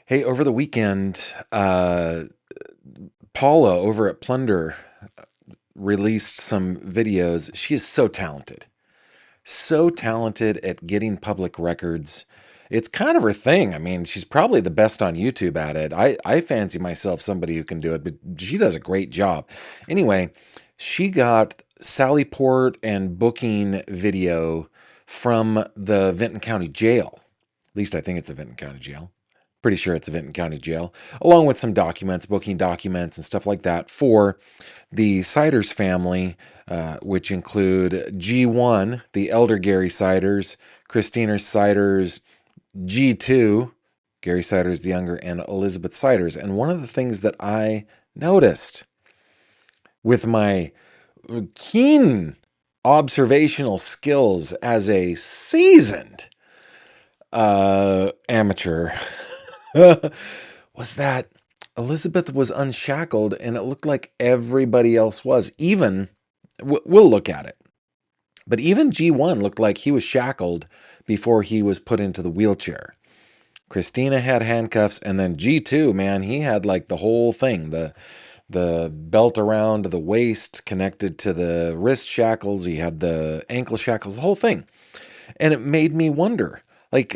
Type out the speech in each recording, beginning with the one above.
Hey, over the weekend, Paula over at Plunder released some videos. She is so talented at getting public records. It's kind of her thing. I mean, she's probably the best on YouTube at it. I fancy myself somebody who can do it, but she does a great job. Anyway, she got sallyport and booking video from the Vinton County Jail. At least I think it's the Vinton County Jail. Pretty sure it's a Vinton County Jail, along with some documents, booking documents, and stuff like that for the Siders family, which include G1, the elder Gary Siders, Christina Siders, G2, Gary Siders the younger, and Elizabeth Siders. And one of the things that I noticed with my keen observational skills as a seasoned amateur was that Elizabeth was unshackled and it looked like everybody else was. Even, we'll look at it, but even G1 looked like he was shackled before he was put into the wheelchair. Christina had handcuffs, and then G2, man, he had like the whole thing, the belt around the waist connected to the wrist shackles. He had the ankle shackles, the whole thing. And it made me wonder, like,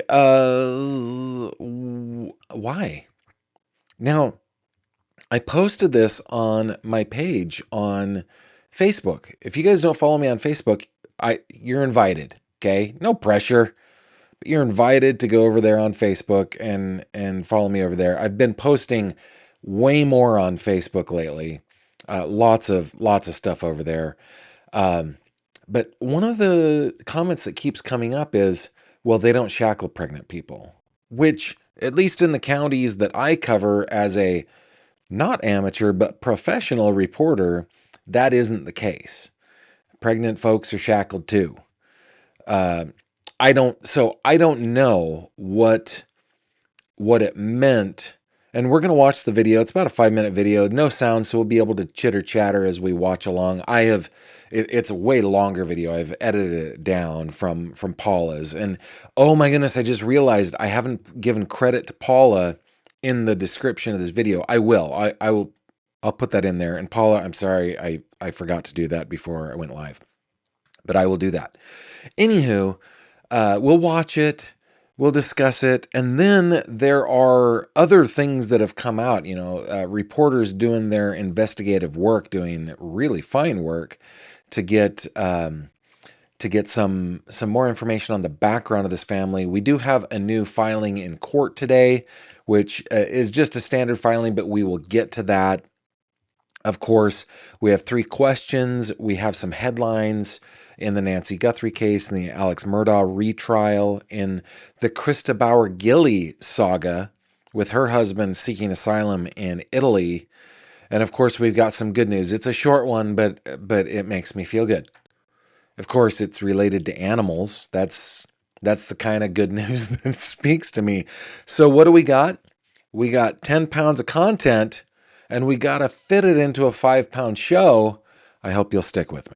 why? Now, I posted this on my page on Facebook. If you guys don't follow me on Facebook, you're invited, okay? No pressure, but you're invited to go over there on Facebook and follow me over there. I've been posting way more on Facebook lately. Lots of stuff over there. But one of the comments that keeps coming up is, well, they don't shackle pregnant people, which, at least in the counties that I cover as a not amateur, but professional reporter, that isn't the case. Pregnant folks are shackled too. I don't know what it meant. And we're going to watch the video. It's about a 5-minute video, no sound, so we'll be able to chitter chatter as we watch along. It's a way longer video. I've edited it down from Paula's. And oh my goodness, I just realized I haven't given credit to Paula in the description of this video. I will. I'll put that in there. And Paula, I'm sorry, I forgot to do that before I went live. But I will do that. Anywho, we'll watch it. We'll discuss it. And then there are other things that have come out, reporters doing their investigative work, doing really fine work to get some more information on the background of this family. We do have a new filing in court today, which is just a standard filing, but we will get to that. Of course, we have 3 questions. We have some headlines in the Nancy Guthrie case, in the Alex Murdaugh retrial, in the Krista Bauer-Gilly saga with her husband seeking asylum in Italy. And of course, we've got some good news. It's a short one, but it makes me feel good. Of course, it's related to animals. That's the kind of good news that speaks to me. So what do we got? We got 10 pounds of content, and we got to fit it into a 5-pound show. I hope you'll stick with me.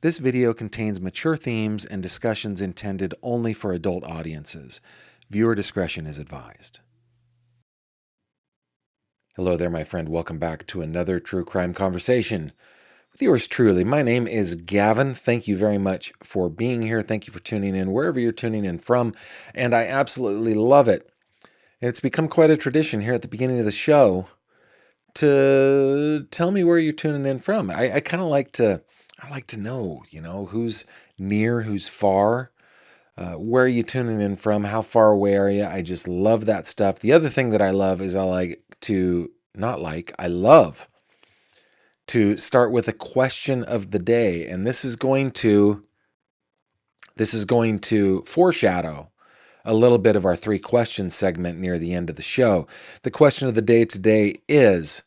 This video contains mature themes and discussions intended only for adult audiences. Viewer discretion is advised. Hello there, my friend. Welcome back to another true crime conversation with yours truly. My name is Gavin. Thank you very much for being here. Thank you for tuning in wherever you're tuning in from, and I absolutely love it. It's become quite a tradition here at the beginning of the show to tell me where you're tuning in from. I kind of like to know, who's near, who's far, where are you tuning in from, how far away are you? I just love that stuff. The other thing that I love is I love to start with a question of the day. And this is going to foreshadow a little bit of our 3 questions segment near the end of the show. The question of the day today is,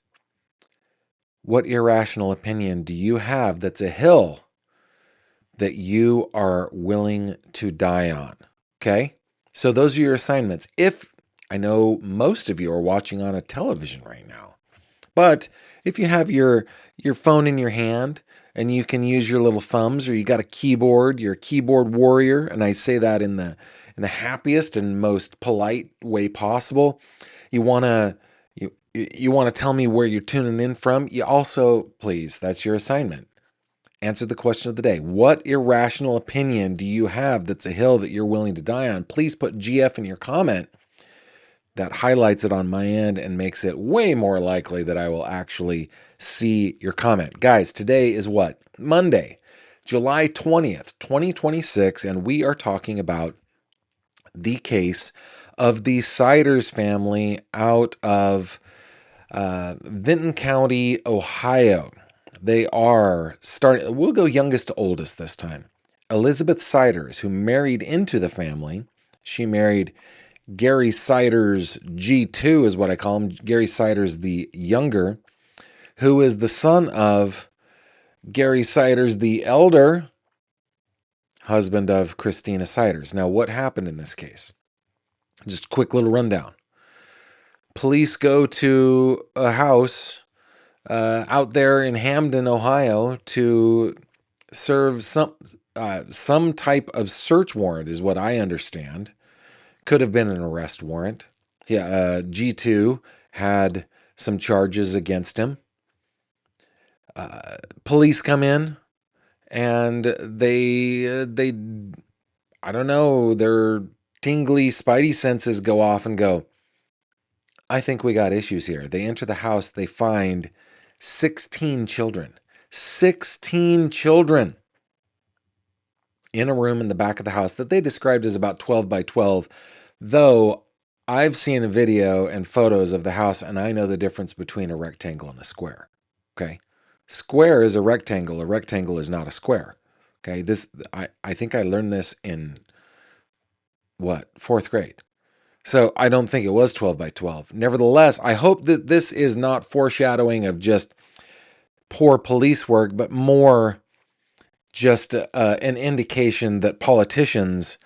what irrational opinion do you have that's a hill that you are willing to die on? Okay? So those are your assignments. If I know most of you are watching on a television right now, But if you have your phone in your hand and you can use your little thumbs, or you got a keyboard, you're a keyboard warrior, and I say that in the happiest and most polite way possible. You want to you want to tell me where you're tuning in from. You also, please, that's your assignment. Answer the question of the day. What irrational opinion do you have that's a hill that you're willing to die on? Please put GF in your comment. That highlights it on my end and makes it way more likely that I will actually see your comment. Guys, today is what? Monday, July 20th, 2026, and we are talking about the case of the Siders family out of Vinton County, Ohio. They are starting, we'll go youngest to oldest this time. Elizabeth Siders, who married into the family. She married Gary Siders G2 is what I call him. Gary Siders the younger, who is the son of Gary Siders the elder, husband of Christina Siders. Now, what happened in this case? Just a quick little rundown. Police go to a house out there in Hamden, Ohio, to serve some type of search warrant, is what I understand. Could have been an arrest warrant. Yeah, G2 had some charges against him. Police come in, and they I don't know, their tingly spidey senses go off and go, I think we got issues here. They enter the house, they find 16 children. 16 children in a room in the back of the house that they described as about 12 by 12, though I've seen a video and photos of the house, and I know the difference between a rectangle and a square. Okay? Square is a rectangle. A rectangle is not a square. Okay? I think I learned this in, what, 4th grade. So I don't think it was 12 by 12. Nevertheless, I hope that this is not foreshadowing of just poor police work, but more just an indication that politicians,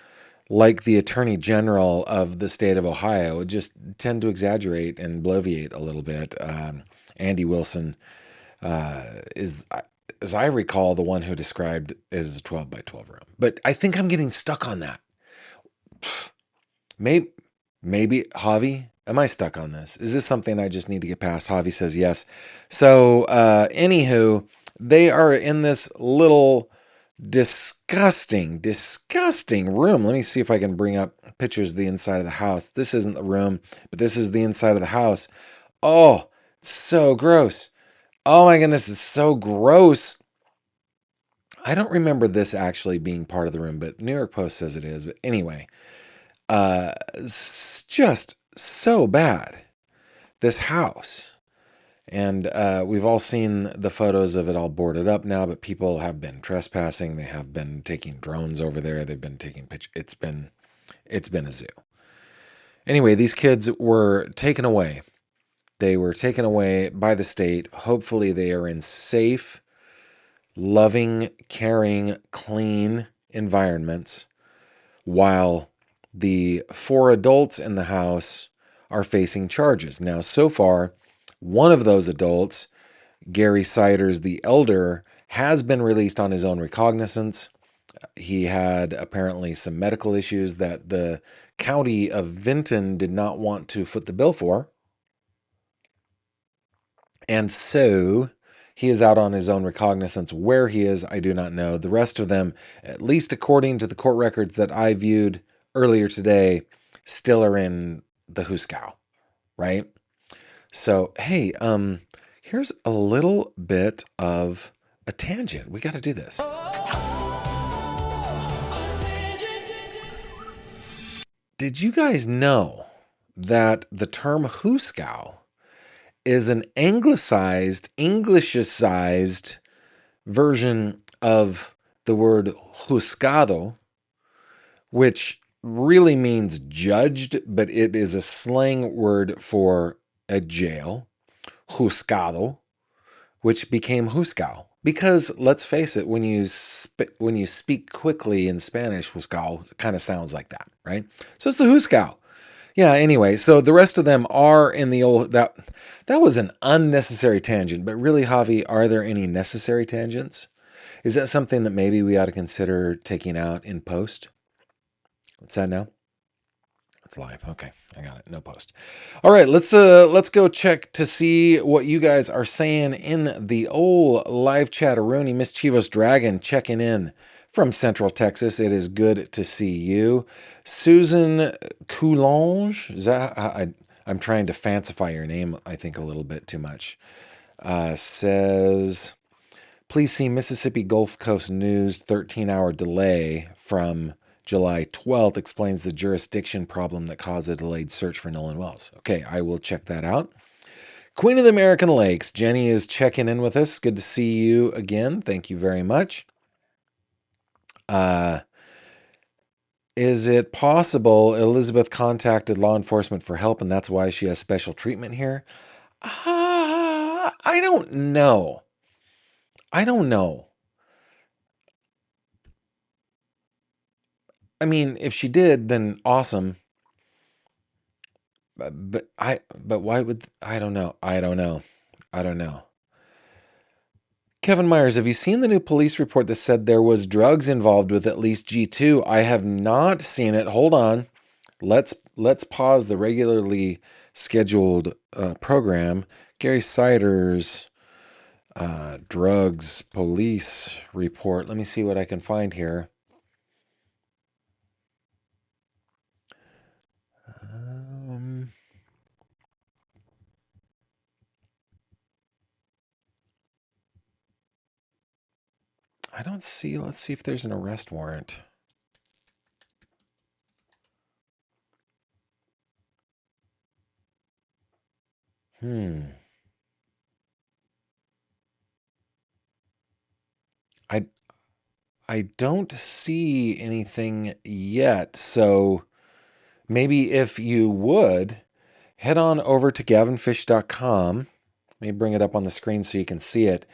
like the Attorney General of the state of Ohio, just tend to exaggerate and bloviate a little bit. Andy Wilson is, as I recall, the one who described it as a 12 by 12 room. But I think I'm getting stuck on that. Maybe Javi, am I stuck on this? Is this something I just need to get past? Javi says yes. So, anywho, they are in this little disgusting room. Let me see if I can bring up pictures of the inside of the house. This isn't the room, but this is the inside of the house. Oh, it's so gross. Oh my goodness, it's so gross. I don't remember this actually being part of the room, but New York Post says it is. But anyway, it's just so bad, this house. And we've all seen the photos of it all boarded up now, but people have been trespassing. They have been taking drones over there. They've been taking pictures. It's been a zoo. Anyway, these kids were taken away. They were taken away by the state. Hopefully they are in safe, loving, caring, clean environments, while the 4 adults in the house are facing charges. Now, so far, one of those adults, Gary Siders the elder, has been released on his own recognizance. He had apparently some medical issues that the county of Vinton did not want to foot the bill for. And so he is out on his own recognizance. Where he is, I do not know. The rest of them, at least according to the court records that I viewed earlier today, still are in the Huskow, right? So, hey, here's a little bit of a tangent. We got to do this. Did you guys know that the term Huskow is an anglicized, Englishicized version of the word juzgado, which really means judged, but it is a slang word for a jail, juzgado, which became Huskow. Because let's face it, when you speak quickly in Spanish, Huskow kind of sounds like that, right? So it's the Huskow. Yeah, anyway, so the rest of them are in the old that was an unnecessary tangent, but really, Javi, are there any necessary tangents? Is that something that maybe we ought to consider taking out in post? What's that now? It's live. Okay, I got it. No post. All right, let's go check to see what you guys are saying in the old live chat. Rooney, Miss Chivos Dragon checking in from Central Texas. It is good to see you. Susan Coulange, is that I'm trying to fancify your name, I think, a little bit too much. Says, please see Mississippi Gulf Coast News 13-hour delay from July 12th explains the jurisdiction problem that caused a delayed search for Nolan Wells. Okay, I will check that out. Queen of the American Lakes, Jenny is checking in with us. Good to see you again. Thank you very much. Is it possible Elizabeth contacted law enforcement for help and that's why she has special treatment here? I don't know. I don't know. I mean, if she did, then awesome. But why would I don't know. I don't know. I don't know. Kevin Myers, have you seen the new police report that said there was drugs involved with at least G2? I have not seen it. Hold on. Let's pause the regularly scheduled program. Gary Sider's drugs police report. Let me see what I can find here. I don't see. Let's see if there's an arrest warrant. I don't see anything yet. So maybe if you would head on over to gavinfish.com. Let me bring it up on the screen so you can see it.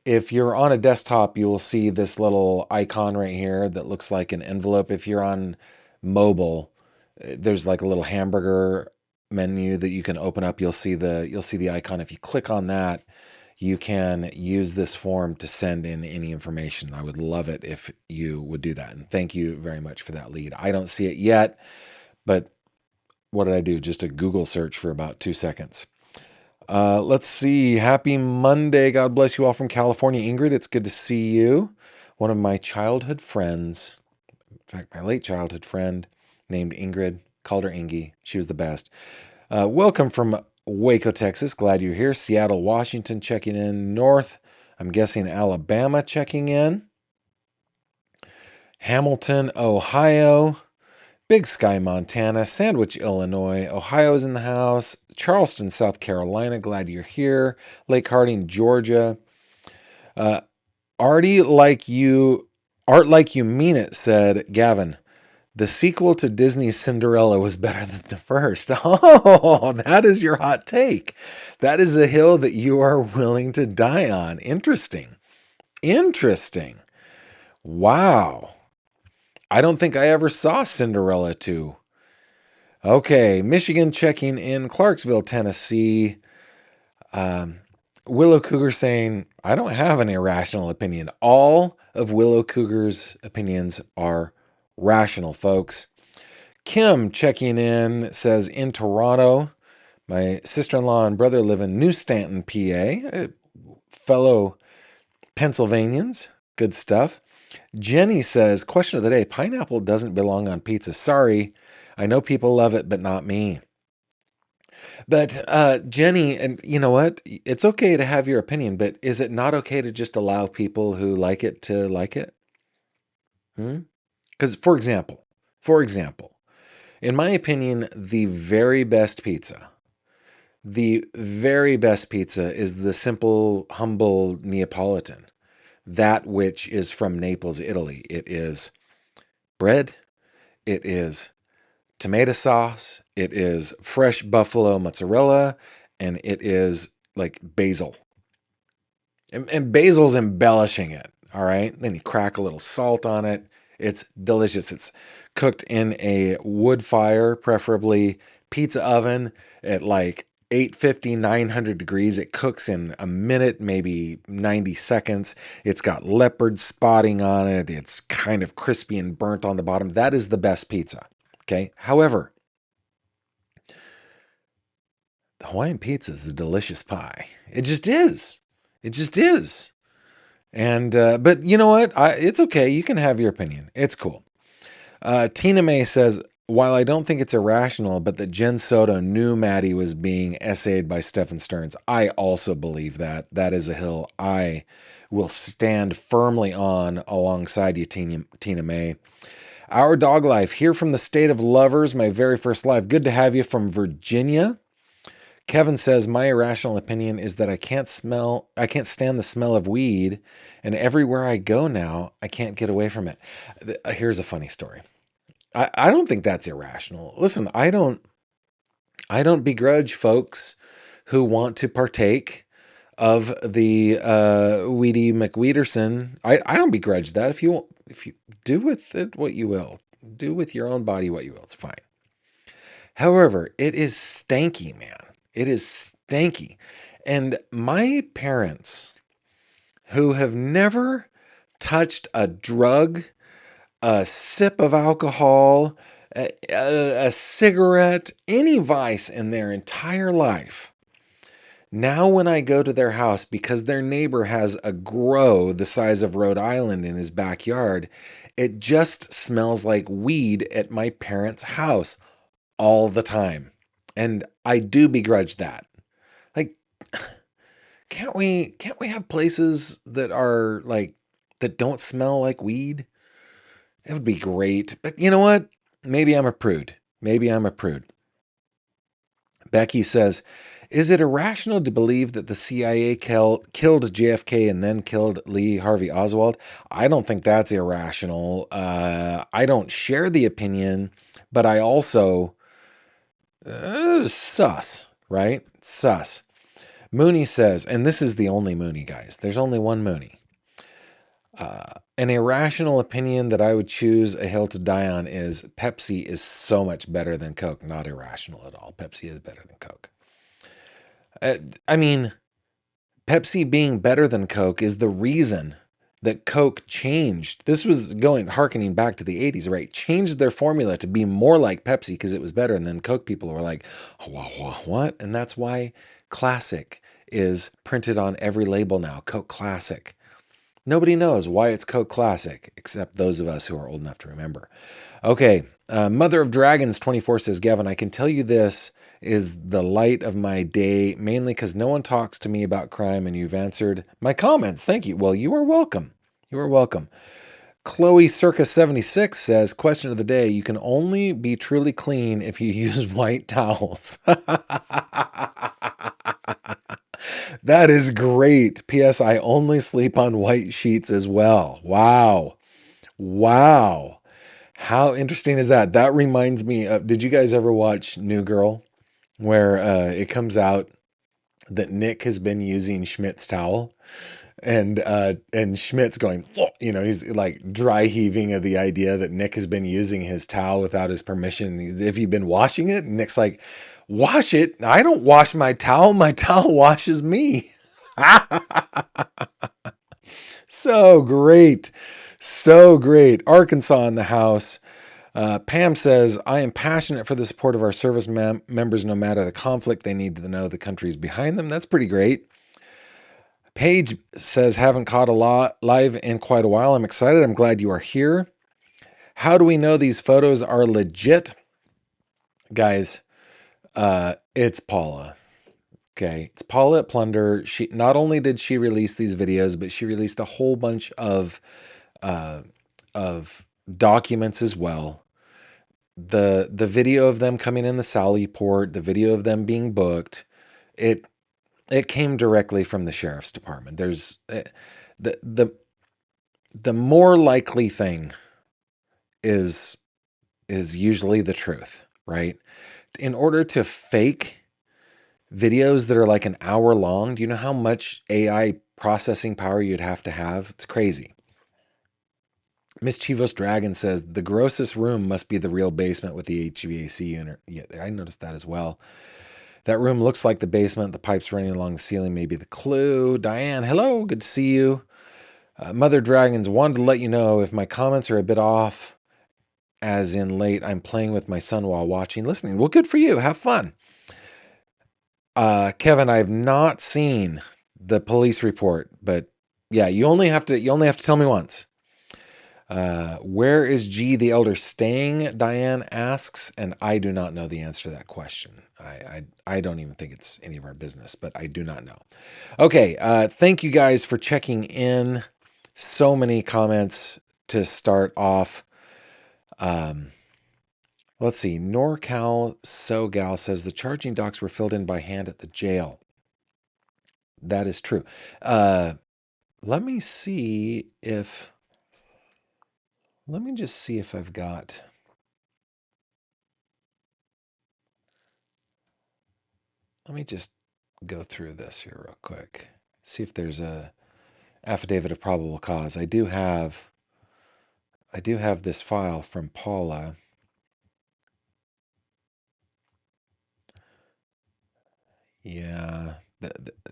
If you're on a desktop, you will see this little icon right here that looks like an envelope. If you're on mobile, there's like a little hamburger menu that you can open up. You'll see the icon. If you click on that, you can use this form to send in any information. I would love it if you would do that. And thank you very much for that lead. I don't see it yet, but what did I do? Just a Google search for about 2 seconds. Let's see. Happy Monday. God bless you all from California. Ingrid, it's good to see you. One of my childhood friends, in fact, my late childhood friend named Ingrid, called her Ingy. She was the best. Welcome from Waco, Texas. Glad you're here. Seattle, Washington, checking in. North, I'm guessing Alabama, checking in. Hamilton, Ohio. Big Sky, Montana. Sandwich, Illinois. Ohio is in the house. Charleston, South Carolina. Glad you're here. Lake Harding, Georgia. Art like you mean it, said Gavin. The sequel to Disney's Cinderella was better than the first. Oh, that is your hot take. That is the hill that you are willing to die on. Interesting. Interesting. Wow. I don't think I ever saw Cinderella 2. Okay, Michigan checking in. Clarksville, Tennessee. Willow Cougar saying, I don't have an irrational opinion. All of Willow Cougar's opinions are rational, folks. Kim checking in says, in Toronto, my sister-in-law and brother live in New Stanton, PA. Fellow Pennsylvanians. Good stuff. Jenny says, question of the day, pineapple doesn't belong on pizza. Sorry. I know people love it, but not me. But Jenny, and you know what? It's okay to have your opinion, but is it not okay to just allow people who like it to like it? Because, for example, in my opinion, the very best pizza is the simple, humble Neapolitan, that which is from Naples, Italy. It is bread, it is tomato sauce, it is fresh buffalo mozzarella, and it is like basil. And basil's embellishing it, all right? Then you crack a little salt on it. It's delicious. It's cooked in a wood fire, preferably pizza oven at like 850, 900 degrees. It cooks in a minute, maybe 90 seconds. It's got leopard spotting on it. It's kind of crispy and burnt on the bottom. That is the best pizza. Okay. However, the Hawaiian pizza is a delicious pie. It just is. It just is. And, but you know what? It's okay. You can have your opinion. It's cool. Tina May says, while I don't think it's irrational, but that Jen Soto knew Maddie was being essayed by Stefan Stearns, I also believe that. That is a hill I will stand firmly on alongside you, Tina May. Our Dog Life, here from the state of Lovers, my very first live. Good to have you from Virginia. Kevin says, my irrational opinion is that I can't stand the smell of weed, and everywhere I go now, I can't get away from it. Here's a funny story. I don't think that's irrational. Listen, I don't begrudge folks who want to partake of the Weedy McWeederson. I don't begrudge that. If you do with it what you will, do with your own body what you will, it's fine. However, it is stanky, man. It is stanky. And my parents, who have never touched a drug, a sip of alcohol, a cigarette, any vice in their entire life. Now, when I go to their house, because their neighbor has a grow the size of Rhode Island in his backyard, it just smells like weed at my parents' house all the time. And I do begrudge that. Like, can't we have places that are like, that don't smell like weed? It would be great. But you know what? Maybe I'm a prude. Becky says, is it irrational to believe that the CIA killed JFK and then killed Lee Harvey Oswald? I don't think that's irrational. I don't share the opinion, but I also sus, right? Sus. Mooney says, and this is the only Mooney, guys. There's only one Mooney. An irrational opinion that I would choose a hill to die on is Pepsi is so much better than Coke. Not irrational at all. Pepsi is better than Coke. I mean, Pepsi being better than Coke is the reason that Coke changed. This was harkening back to the 80s, right? Changed their formula to be more like Pepsi because it was better. And then Coke people were like, what? And that's why Classic is printed on every label now. Coke Classic. Nobody knows why it's Coke Classic, except those of us who are old enough to remember. Okay, Mother of Dragons 24 says, Gavin, I can tell you this is the light of my day, mainly because no one talks to me about crime, and you've answered my comments. Thank you. Well, you are welcome. You are welcome. Chloe Circa 76 says, question of the day, you can only be truly clean if you use white towels. That is great. P.S. I only sleep on white sheets as well. Wow. Wow. How interesting is that? That reminds me of, did you guys ever watch New Girl? Where it comes out that Nick has been using Schmidt's towel. And Schmidt's going, he's like dry heaving at the idea that Nick has been using his towel without his permission. If you've been washing it, and Nick's like, wash it. I don't wash my towel. My towel washes me. So great. So great. Arkansas in the house. Pam says, I am passionate for the support of our service members no matter the conflict. They need to know the country's behind them. That's pretty great. Paige says, haven't caught a lot live in quite a while. I'm excited. I'm glad you are here. How do we know these photos are legit? Guys, it's Paula. Okay, it's Paula at Plunder. She not only did she release these videos, but she released a whole bunch of documents as well. The video of them coming in the sallyport, the video of them being booked, it came directly from the sheriff's department. There's the more likely thing is usually the truth, right? In order to fake videos that are like an hour long, do you know how much AI processing power you'd have to have? It's crazy. Mischievous Dragon says the grossest room must be the real basement with the HVAC unit. Yeah, I noticed that as well. That room looks like the basement. The pipes running along the ceiling may be the clue. Diane, hello. Good to see you. Mother Dragons, wanted to let you know if my comments are a bit off, as in late, I'm playing with my son while watching, listening. Well, good for you. Have fun. Kevin, I have not seen the police report, but yeah, you only have to tell me once. Where is G the Elder staying? Diane asks, and I do not know the answer to that question. I don't even think it's any of our business, but I do not know. Okay, thank you guys for checking in. So many comments to start off. Let's see. NorCal SoGal says the charging docks were filled in by hand at the jail. That is true. Let me see if. Let me just see if I've got. Let me just go through this here real quick. See if there's a affidavit of probable cause. I do have this file from Paula. Yeah,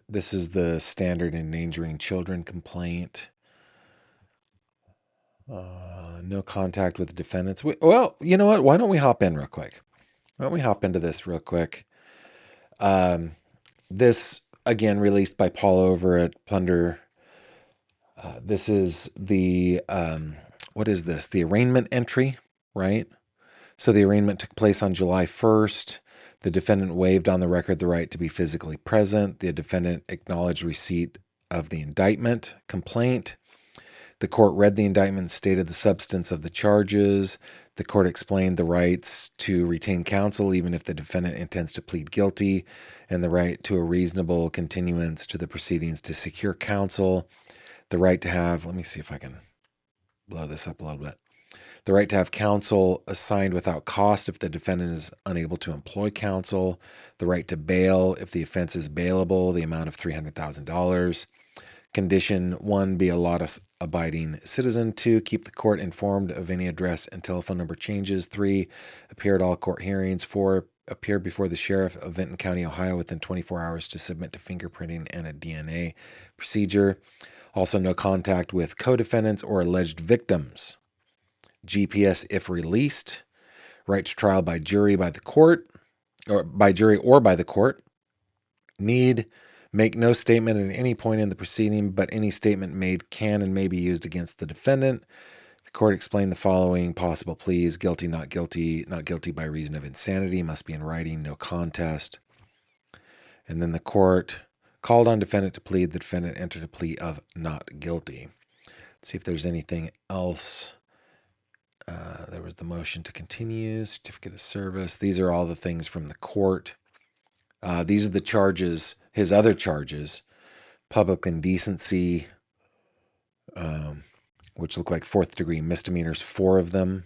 this is the standard endangering children complaint. No contact with the defendants. Well, you know what? Why don't we hop in real quick? Why don't we hop into this real quick? This, again, released by Paula over at Plunder. This is the, what is this? The arraignment entry, right? So the arraignment took place on July 1st. The defendant waived on the record the right to be physically present. The defendant acknowledged receipt of the indictment complaint. The court read the indictment and stated the substance of the charges. The court explained the rights to retain counsel even if the defendant intends to plead guilty, and the right to a reasonable continuance to the proceedings to secure counsel. The right to have, let me see if I can blow this up a little bit. The right to have counsel assigned without cost if the defendant is unable to employ counsel. The right to bail if the offense is bailable, the amount of $300,000. Condition 1, be a law-abiding citizen. 2, keep the court informed of any address and telephone number changes. 3, appear at all court hearings. 4, appear before the sheriff of Vinton County, Ohio within 24 hours to submit to fingerprinting and a DNA procedure. Also, no contact with co-defendants or alleged victims. GPS if released. Right to trial by jury by the court, or by jury or by the court. Need make no statement at any point in the proceeding, but any statement made can and may be used against the defendant. The court explained the following possible pleas: guilty, not guilty by reason of insanity, must be in writing, no contest. And then the court called on defendant to plead. The defendant entered a plea of not guilty. Let's see if there's anything else. There was the motion to continue, certificate of service. These are all the things from the court. These are the charges, his other charges: public indecency, which look like fourth-degree misdemeanors, 4 of them.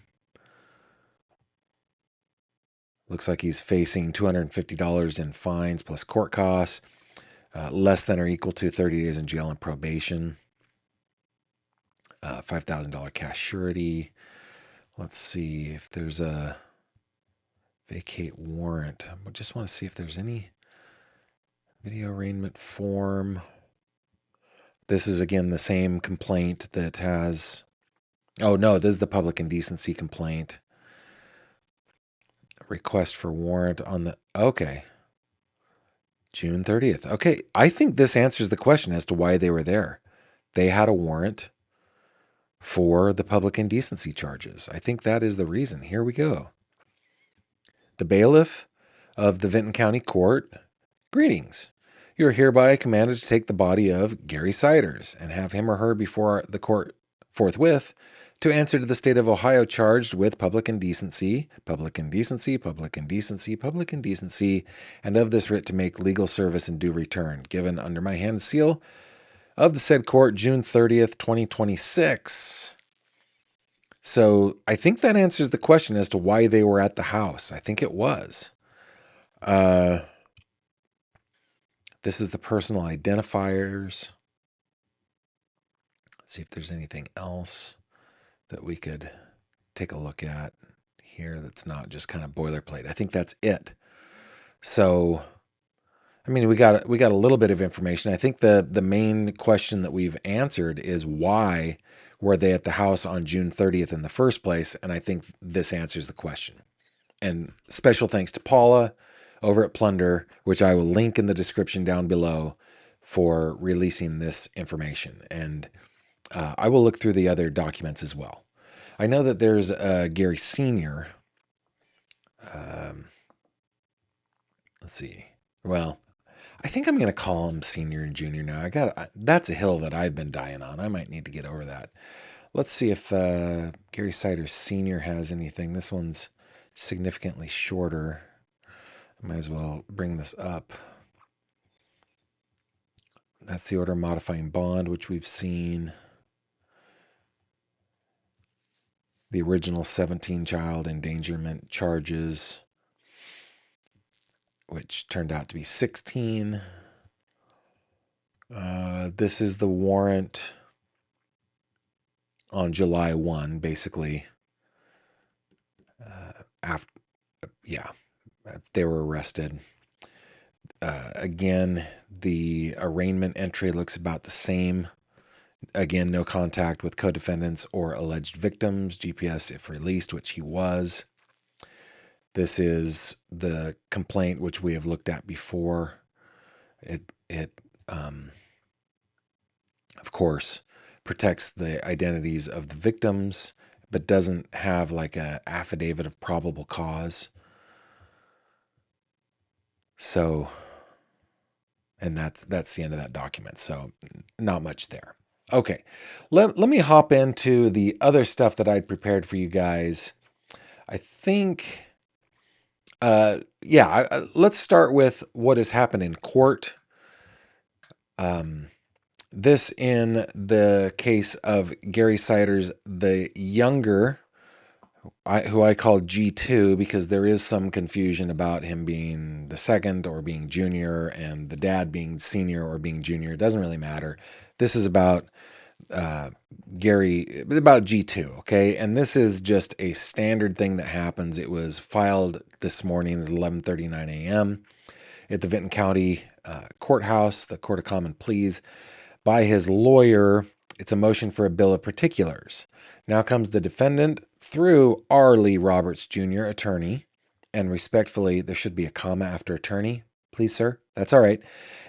Looks like he's facing $250 in fines plus court costs, less than or equal to 30 days in jail and probation, $5,000 cash surety. Let's see if there's a vacate warrant. I just want to see if there's any video arraignment form. This is, again, the same complaint that has... Oh, no, this is the public indecency complaint. Request for warrant on the... Okay. June 30th. Okay, I think this answers the question as to why they were there. They had a warrant for the public indecency charges. I think that is the reason. Here we go. The bailiff of the Vinton County Court, greetings. You are hereby commanded to take the body of Gary Siders and have him or her before the court forthwith to answer to the state of Ohio charged with public indecency, public indecency, public indecency, public indecency, and of this writ to make legal service in due return, given under my hand seal of the said court, June 30th, 2026. So I think that answers the question as to why they were at the house. I think it was. This is the personal identifiers. Let's see if there's anything else that we could take a look at here that's not just kind of boilerplate? I think that's it. So, I mean, we got a little bit of information. I think the main question that we've answered is why were they at the house on June 30th in the first place? And I think this answers the question. And special thanks to Paula over at Plunder, which I will link in the description down below, for releasing this information. And I will look through the other documents as well. I know that there's Gary Sr. Let's see. Well, I think I'm going to call him Senior and Junior now. That's a hill that I've been dying on. I might need to get over that. Let's see if Gary Siders Sr. has anything. This one's significantly shorter. I might as well bring this up. That's the order modifying bond, which we've seen. The original 17 child endangerment charges, which turned out to be 16. This is the warrant on July 1, basically. They were arrested. Again, the arraignment entry looks about the same. Again, no contact with co-defendants or alleged victims. GPS if released, which he was. This is the complaint which we have looked at before. It of course protects the identities of the victims, but doesn't have like a affidavit of probable cause. So, and that's the end of that document. So not much there. Okay, let me hop into the other stuff that I'd prepared for you guys. I think, let's start with what has happened in court. This in the case of Gary Siders, the younger, who I call G2 because there is some confusion about him being the second or being junior and the dad being senior or being junior. It doesn't really matter. This is about Gary, about G2, okay? And this is just a standard thing that happens. It was filed this morning at 11:39 a.m. at the Vinton County Courthouse, the Court of Common Pleas, by his lawyer. It's a motion for a bill of particulars. Now comes the defendant through R. Lee Roberts Jr., attorney, and respectfully, there should be a comma after attorney, please, sir. That's all right.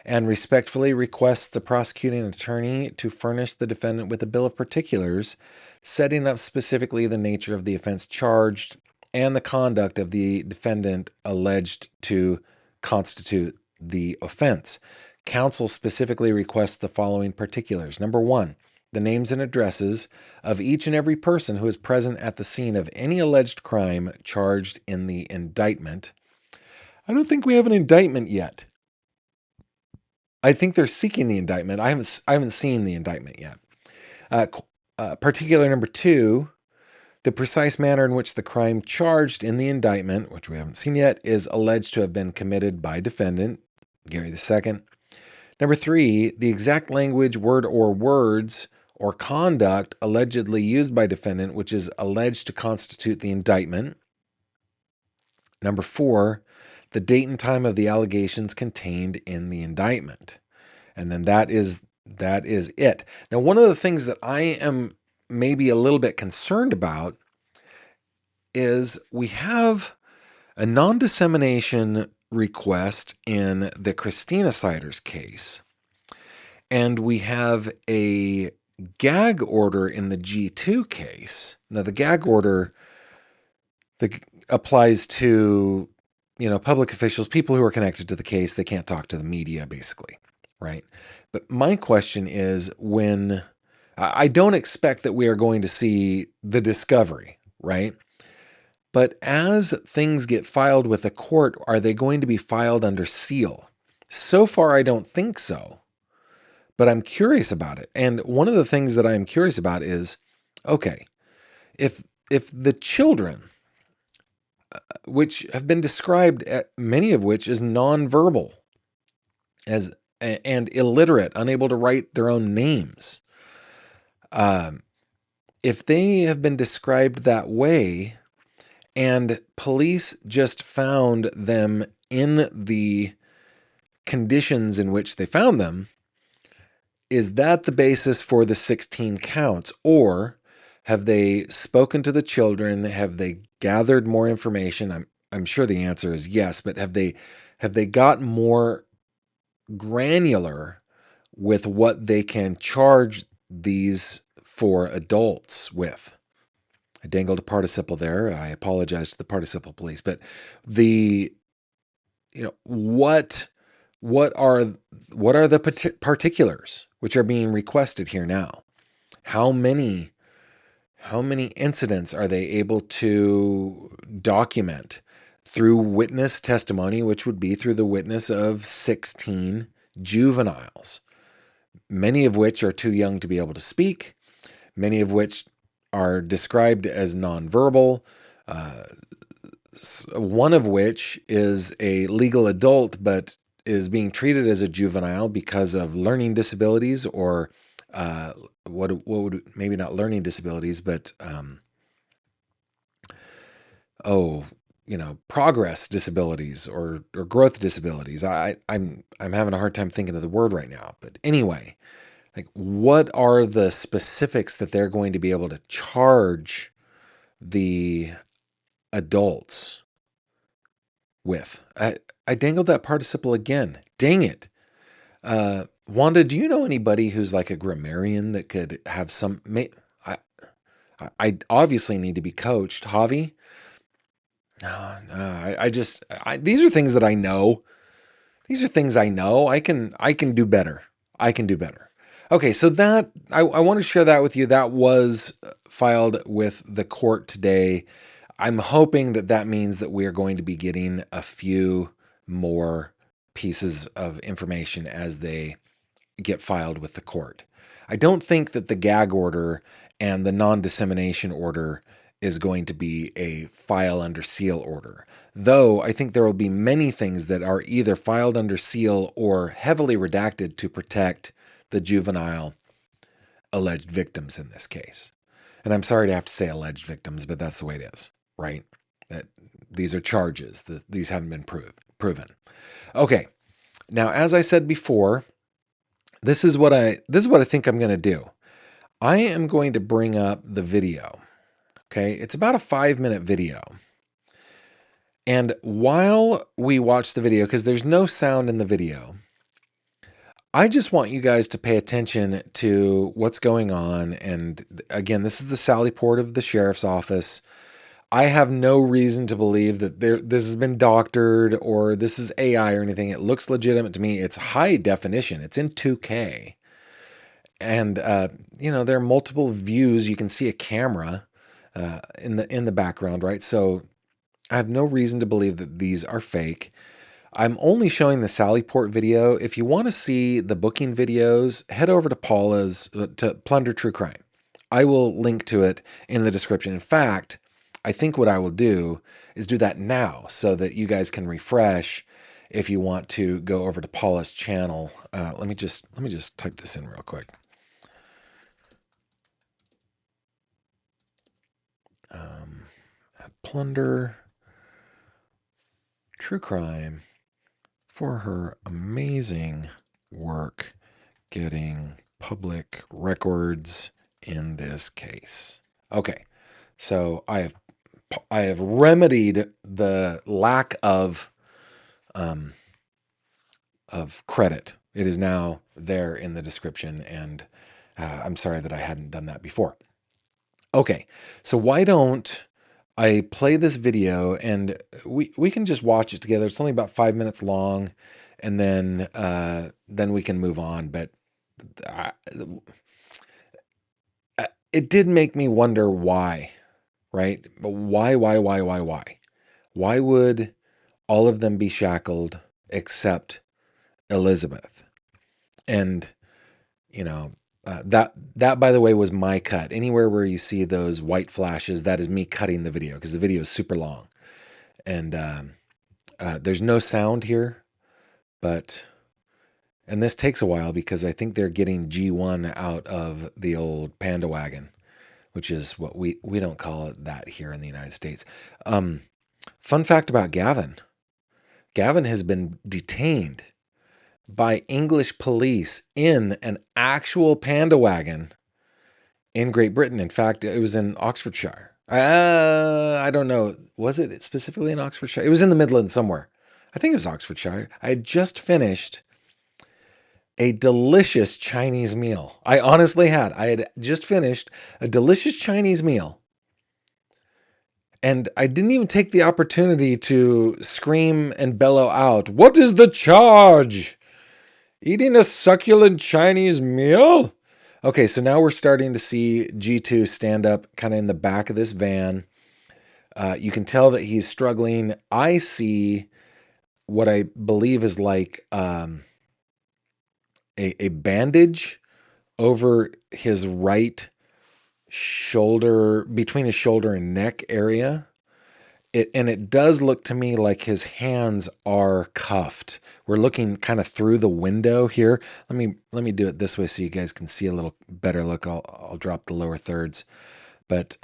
And respectfully requests the prosecuting attorney to furnish the defendant with a bill of particulars, setting up specifically the nature of the offense charged and the conduct of the defendant alleged to constitute the offense. Counsel specifically requests the following particulars. Number 1, the names and addresses of each and every person who is present at the scene of any alleged crime charged in the indictment. I don't think we have an indictment yet. I think they're seeking the indictment. I haven't seen the indictment yet. Particular number 2, the precise manner in which the crime charged in the indictment, which we haven't seen yet, is alleged to have been committed by defendant, Gary II. Number 3, the exact language, word or words, or conduct allegedly used by defendant, which is alleged to constitute the indictment. Number 4, the date and time of the allegations contained in the indictment. And then that is it. Now, one of the things that I am maybe a little bit concerned about is we have a non-dissemination request in the Christina Siders case, and we have a gag order in the G2 case. Now, the gag order applies to, public officials, people who are connected to the case. They can't talk to the media, basically, right? But my question is, when I don't expect that we are going to see the discovery, right? But as things get filed with the court, are they going to be filed under seal? So far, I don't think so, but I'm curious about it. And one of the things that I'm curious about is, okay, if the children, which have been described, many of which as nonverbal, and illiterate, unable to write their own names, if they have been described that way and police just found them in the conditions in which they found them, is that the basis for the 16 counts? Or have they spoken to the children? Have they gathered more information? I'm sure the answer is yes, but have they got more granular with what they can charge these four adults with? I dangled a participle there. I apologize to the participle police, but the what are the particulars which are being requested here now? How many incidents are they able to document through witness testimony, which would be through the witness of 16 juveniles, many of which are too young to be able to speak, many of which are described as nonverbal, one of which is a legal adult but is being treated as a juvenile because of learning disabilities, or what would, maybe not learning disabilities, but progress disabilities or growth disabilities. I'm having a hard time thinking of the word right now, but anyway, like, what are the specifics that they're going to be able to charge the adults with? I dangled that participle again. Dang it. Wanda, do you know anybody who's like a grammarian that could have some? I obviously need to be coached. Javi? No, these are things that I know. These are things I know. I can do better. I can do better. Okay, so that I want to share that with you. That was filed with the court today. I'm hoping that means that we are going to be getting a few more pieces of information as they get filed with the court. I don't think that the gag order and the non-dissemination order is going to be a file under seal order, though I think there will be many things that are either filed under seal or heavily redacted to protect the juvenile alleged victims in this case. And I'm sorry to have to say alleged victims, but that's the way it is, right? That these are charges. These haven't been proven. Okay. Now, as I said before, this is what I think I'm going to do. I am going to bring up the video. Okay, it's about a 5-minute video. And while we watch the video, because there's no sound in the video, I just want you guys to pay attention to what's going on. And again, this is the sallyport of the sheriff's office. I have no reason to believe that this has been doctored or this is AI or anything. It looks legitimate to me. It's high definition. It's in 2K. And, there are multiple views. You can see a camera in the background, right? So I have no reason to believe that these are fake. I'm only showing the sallyport video. If you want to see the booking videos, head over to Paula's, to Plunder True Crime. I will link to it in the description. In fact, I think what I will do is do that now so that you guys can refresh if you want to go over to Paula's channel. Let me just type this in real quick. Plunder True Crime for her amazing work getting public records in this case. Okay, so I have remedied the lack of credit. It is now there in the description, and I'm sorry that I hadn't done that before. Okay, so why don't I play this video and we can just watch it together. It's only about 5 minutes long, and then we can move on. But it did make me wonder why, right? But why? Why would all of them be shackled except Elizabeth? And that by the way was my cut. Anywhere where you see those white flashes, that is me cutting the video because the video is super long, and there's no sound here. And this takes a while because I think they're getting G1 out of the old Panda wagon. which is what we don't call it that here in the United States. Fun fact about Gavin. Gavin has been detained by English police in an actual panda wagon in Great Britain. In fact, it was in Oxfordshire. I don't know. Was it specifically in Oxfordshire? It was in the Midlands somewhere. I think it was Oxfordshire. I had just finished a delicious Chinese meal. I honestly had. I had just finished a delicious Chinese meal. And I didn't even take the opportunity to scream and bellow out, "What is the charge? Eating a succulent Chinese meal?" Okay, so now we're starting to see G2 stand up kind of in the back of this van. You can tell that he's struggling. I see what I believe is like a bandage over his right shoulder, between his shoulder and neck area. It does look to me like his hands are cuffed. We're looking kind of through the window here. Let me do it this way so you guys can see a little better look. I'll drop the lower thirds, but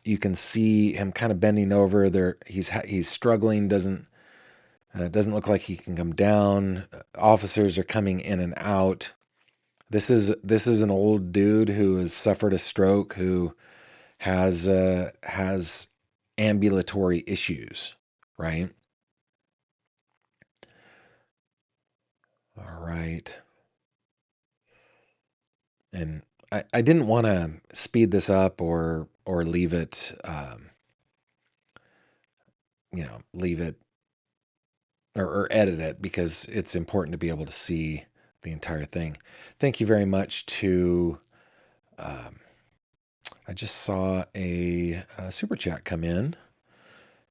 you can see him kind of bending over there. He's struggling. Doesn't look like he can come down. Officers are coming in and out. This is an old dude who has suffered a stroke, who has ambulatory issues, right? All right. And I didn't want to speed this up or leave it, leave it or edit it, because it's important to be able to see the entire thing. Thank you very much to, I just saw a super chat come in.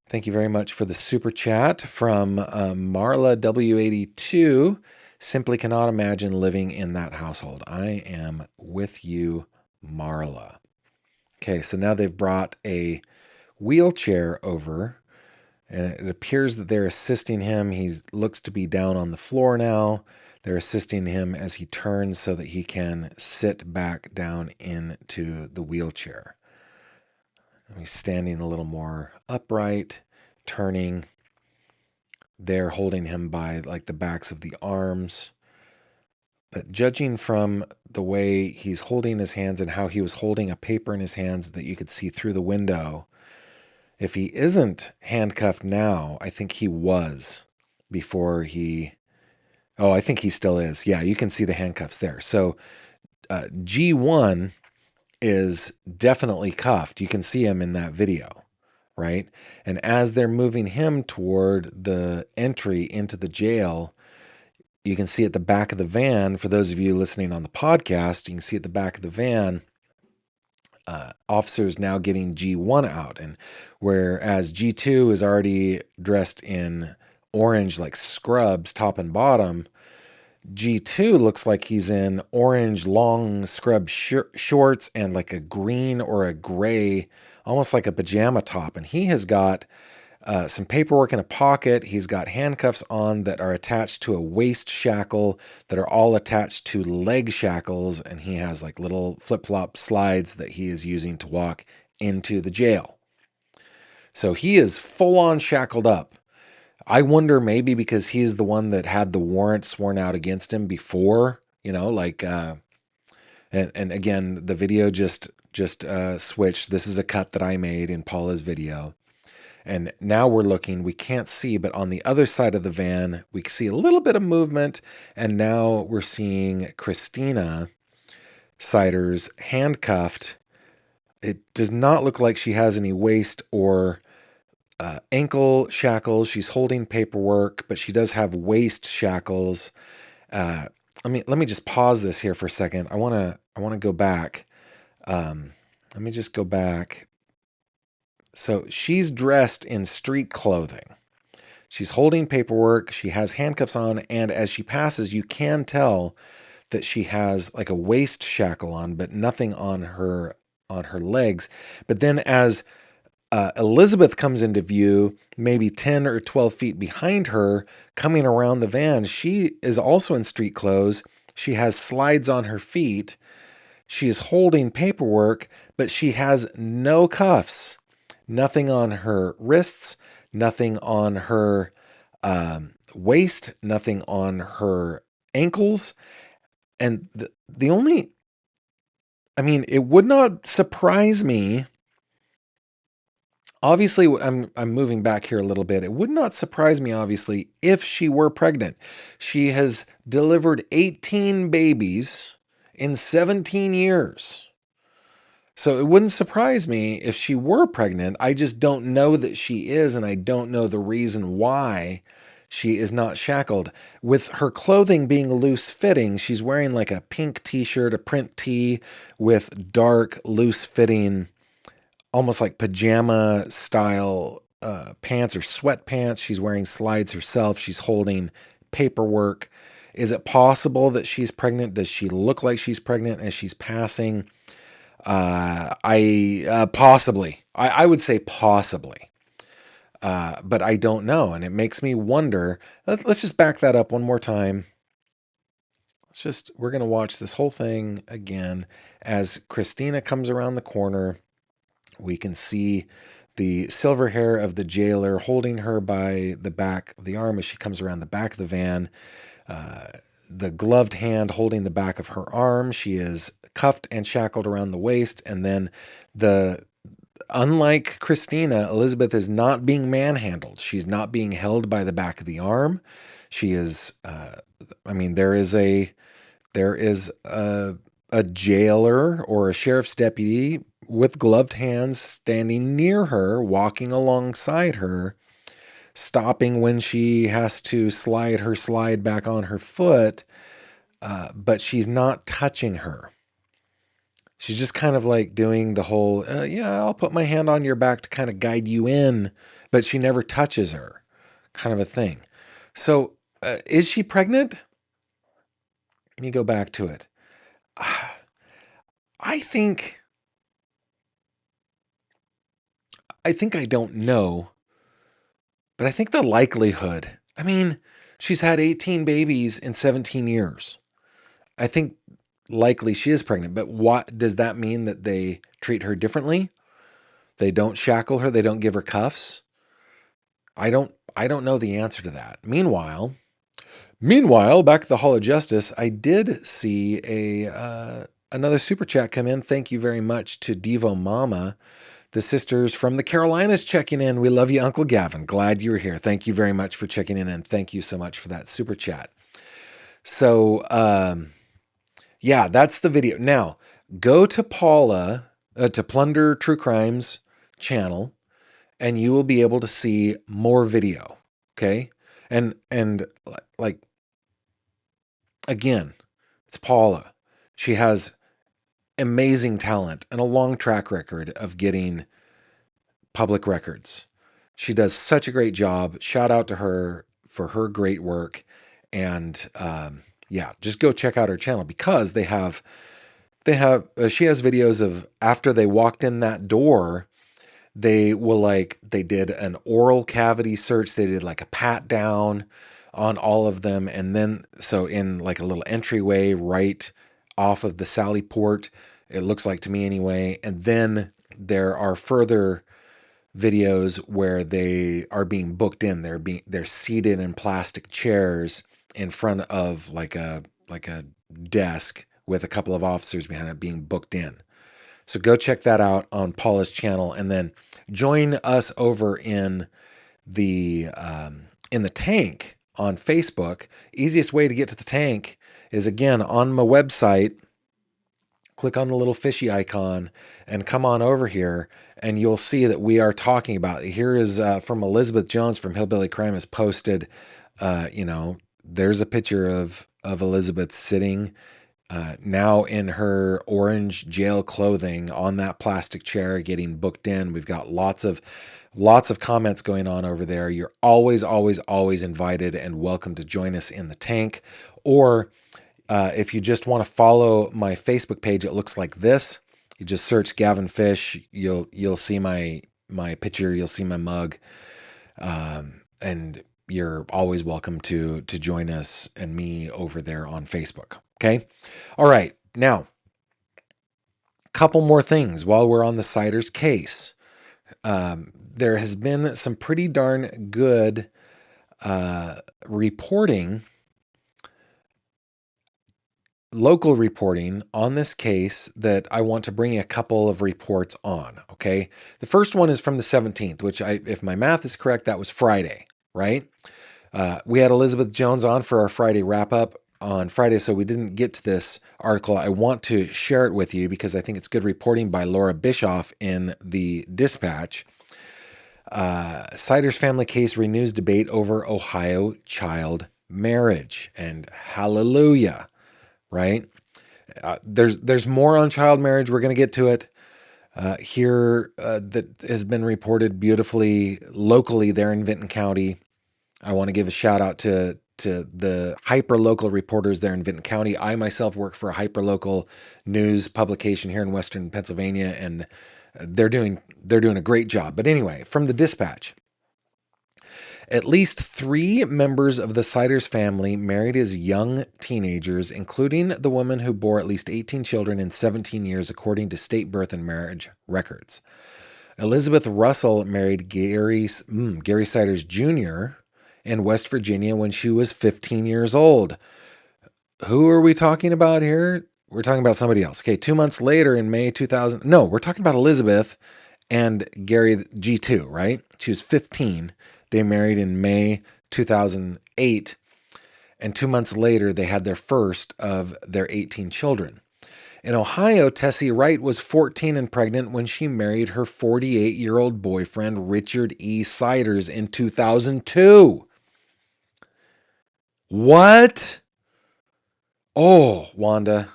Thank you very much for the super chat from Marla W82. Simply cannot imagine living in that household. I am with you, Marla. Okay, so now they've brought a wheelchair over, and it appears that they're assisting him. He looks to be down on the floor now. They're assisting him as he turns so that he can sit back down into the wheelchair. He's standing a little more upright, turning. They're holding him by like the backs of the arms. But judging from the way he's holding his hands and how he was holding a paper in his hands that you could see through the window, if he isn't handcuffed now, I think he was before he... Oh, I think he still is. Yeah, you can see the handcuffs there. So G1 is definitely cuffed. You can see him in that video, right? And as they're moving him toward the entry into the jail, you can see at the back of the van, for those of you listening on the podcast, you can see at the back of the van, officers now getting G1 out. And whereas G2 is already dressed in orange, like scrubs, top and bottom, G2 looks like he's in orange long scrub shorts and like a green or a gray, almost like a pajama top. And he has got some paperwork in a pocket. He's got handcuffs on that are attached to a waist shackle that are all attached to leg shackles. And he has like little flip-flop slides that he is using to walk into the jail. So he is full on shackled up. I wonder, maybe because he's the one that had the warrant sworn out against him before, and again, the video just switched. This is a cut that I made in Paula's video. And now we're looking, we can't see, but on the other side of the van, we can see a little bit of movement. And now we're seeing Christina Siders handcuffed. It does not look like she has any waist or ankle shackles. She's holding paperwork, but she does have waist shackles. Let me just pause this here for a second. I want to go back. Let me just go back. So she's dressed in street clothing. She's holding paperwork. She has handcuffs on, and as she passes, you can tell that she has like a waist shackle on, but nothing on her legs. But then as Elizabeth comes into view, maybe 10 or 12 feet behind her, coming around the van, she is also in street clothes. She has slides on her feet. She is holding paperwork, but she has no cuffs, nothing on her wrists, nothing on her waist, nothing on her ankles. And the only, I mean, it would not surprise me. Obviously, I'm moving back here a little bit. It would not surprise me, obviously, if she were pregnant. She has delivered 18 babies in 17 years. So it wouldn't surprise me if she were pregnant. I just don't know that she is, and I don't know the reason why she is not shackled. With her clothing being loose fitting, she's wearing like a pink t-shirt, a print tee with dark, loose fitting, almost like pajama style pants or sweatpants. She's wearing slides herself. She's holding paperwork. Is it possible that she's pregnant? Does she look like she's pregnant as she's passing? I possibly. I would say possibly. But I don't know, and it makes me wonder. Let's just back that up one more time. We're going to watch this whole thing again as Christina comes around the corner. We can see the silver hair of the jailer holding her by the back of the arm as she comes around the back of the van. The gloved hand holding the back of her arm. She is cuffed and shackled around the waist. And then unlike Christina, Elizabeth is not being manhandled. She's not being held by the back of the arm. She is, there is a jailer or a sheriff's deputy with gloved hands standing near her, walking alongside her, stopping when she has to slide her slide back on her foot, but she's not touching her. She's just kind of like doing the whole, yeah, I'll put my hand on your back to kind of guide you in, but she never touches her, kind of a thing. So, is she pregnant? Let me go back to it. I think I don't know, but I think the likelihood, I mean, she's had 18 babies in 17 years. I think likely she is pregnant, but what does that mean? That they treat her differently? They don't shackle her, they don't give her cuffs? I don't know the answer to that. Meanwhile, back at the Hall of Justice, I did see another super chat come in. Thank you very much to Devo Mama. The sisters from the Carolinas checking in. We love you, Uncle Gavin. Glad you're here. Thank you very much for checking in, and thank you so much for that super chat. So, yeah, that's the video. Now, go to Paula, to Plunder True Crimes channel, and you will be able to see more video. Okay? And like, again, it's Paula. She has amazing talent and a long track record of getting public records. She does such a great job. Shout out to her for her great work. And yeah, just go check out her channel because she has videos of after they walked in that door. They did an oral cavity search. They did like a pat down on all of them. And then, so in like a little entryway right off of the sallyport, it looks like to me anyway. And then there are further videos where they are being booked in. They're seated in plastic chairs in front of like a desk with a couple of officers behind it being booked in. So go check that out on Paula's channel, and then join us over in the tank on Facebook. Easiest way to get to the tank is again on my website. Click on the little fishy icon and come on over here, and you'll see that we are talking about. Here is from Elizabeth Jones from Hillbilly Crime has posted. There's a picture of Elizabeth sitting now in her orange jail clothing on that plastic chair getting booked in. We've got lots of comments going on over there. You're always invited and welcome to join us in the tank. Or if you just want to follow my Facebook page, it looks like this. You just search Gavin Fish. You'll see my picture. You'll see my mug. And you're always welcome to join us and me over there on Facebook. Okay. All right. Now, Couple more things while we're on the Siders case. There has been some pretty darn good reporting, local reporting on this case that I want to bring a couple of reports on. Okay. The first one is from the 17th, which if my math is correct, that was Friday, right? We had Elizabeth Jones on for our Friday wrap up on Friday, so we didn't get to this article. I want to share it with you because I think it's good reporting by Laura Bischoff in the Dispatch. Siders family case renews debate over Ohio child marriage, and hallelujah, right? There's more on child marriage. We're going to get to it here that has been reported beautifully locally there in Vinton County. I want to give a shout out to the hyper local reporters there in Vinton County. I myself work for a hyper local news publication here in Western Pennsylvania, and they're doing a great job. But anyway, from the Dispatch. At least 3 members of the Siders family married as young teenagers, including the woman who bore at least 18 children in 17 years, according to state birth and marriage records. Elizabeth Russell married Gary Siders Jr. in West Virginia when she was 15 years old. Who are we talking about here? We're talking about somebody else. Okay, 2 months later in May 2000. No, we're talking about Elizabeth and Gary G2, right? She was 15. They married in May 2008. And 2 months later, they had their first of their 18 children. In Ohio, Tessie Wright was 14 and pregnant when she married her 48-year-old boyfriend, Richard E. Siders, in 2002. What? Oh, Wanda.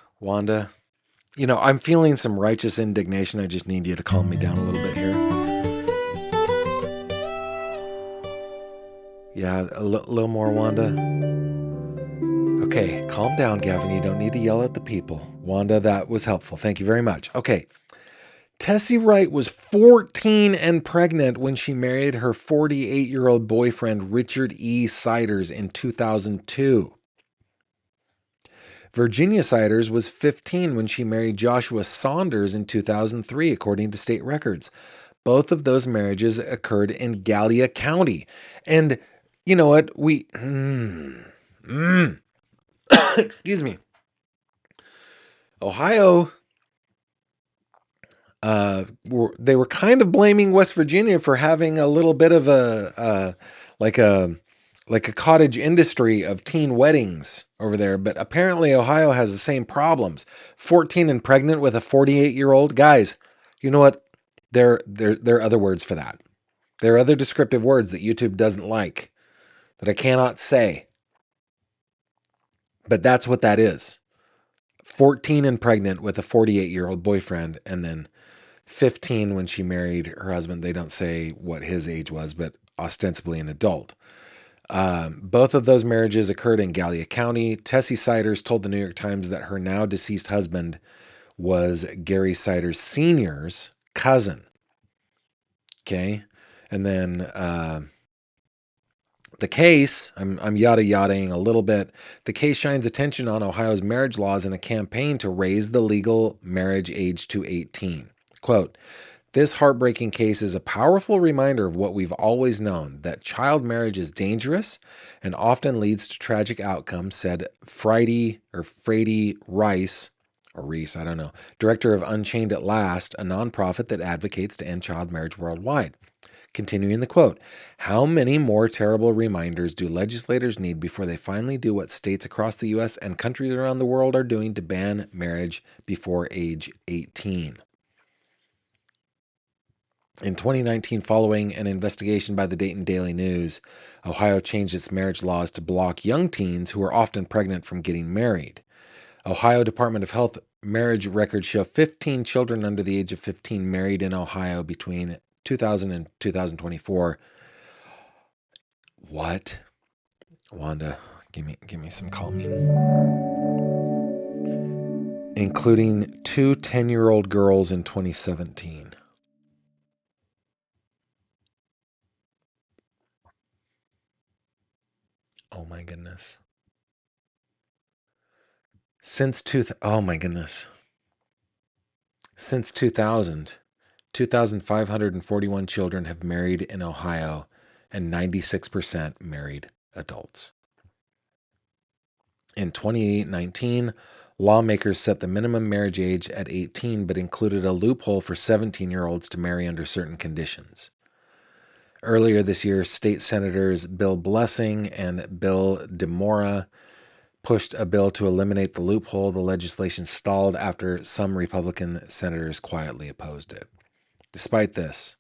You know, I'm feeling some righteous indignation. I just need you to calm me down a little bit here. Yeah, a little more, Wanda. Okay, calm down, Gavin. You don't need to yell at the people. Wanda, that was helpful. Thank you very much. Okay. Tessie Wright was 14 and pregnant when she married her 48-year-old boyfriend, Richard E. Siders, in 2002. Virginia Siders was 15 when she married Joshua Saunders in 2003, according to state records. Both of those marriages occurred in Gallia County. And you know what? Excuse me. Ohio, they were kind of blaming West Virginia for having a little bit of like a like a cottage industry of teen weddings over there, but apparently Ohio has the same problems. 14 and pregnant with a 48-year-old. Guys, you know what? There are other words for that. There are other descriptive words that YouTube doesn't like that I cannot say. But that's what that is. 14 and pregnant with a 48-year-old boyfriend, and then 15 when she married her husband. They don't say what his age was, but ostensibly an adult. Both of those marriages occurred in Gallia County. Tessie Siders told the New York Times that her now deceased husband was Gary Siders Sr.'s cousin. Okay. And then the case, I'm yada-yadaing a little bit. The case shines attention on Ohio's marriage laws in a campaign to raise the legal marriage age to 18. Quote, this heartbreaking case is a powerful reminder of what we've always known, that child marriage is dangerous and often leads to tragic outcomes, said Frady Rice, or Reese, I don't know, director of Unchained at Last, a nonprofit that advocates to end child marriage worldwide. Continuing the quote, how many more terrible reminders do legislators need before they finally do what states across the U.S. and countries around the world are doing to ban marriage before age 18? In 2019, following an investigation by the Dayton Daily News, Ohio changed its marriage laws to block young teens who are often pregnant from getting married. Ohio Department of Health marriage records show 15 children under the age of 15 married in Ohio between 2000 and 2024. What? Wanda, give me some calming. Including 2 10-year-old girls in 2017. Oh my goodness. Oh my goodness. Since 2000, 2,541 children have married in Ohio, and 96% married adults. In 2019, lawmakers set the minimum marriage age at 18, but included a loophole for 17-year-olds to marry under certain conditions. Earlier this year, state senators Bill Blessing and Bill DeMora pushed a bill to eliminate the loophole. The legislation stalled after some Republican senators quietly opposed it. Despite this,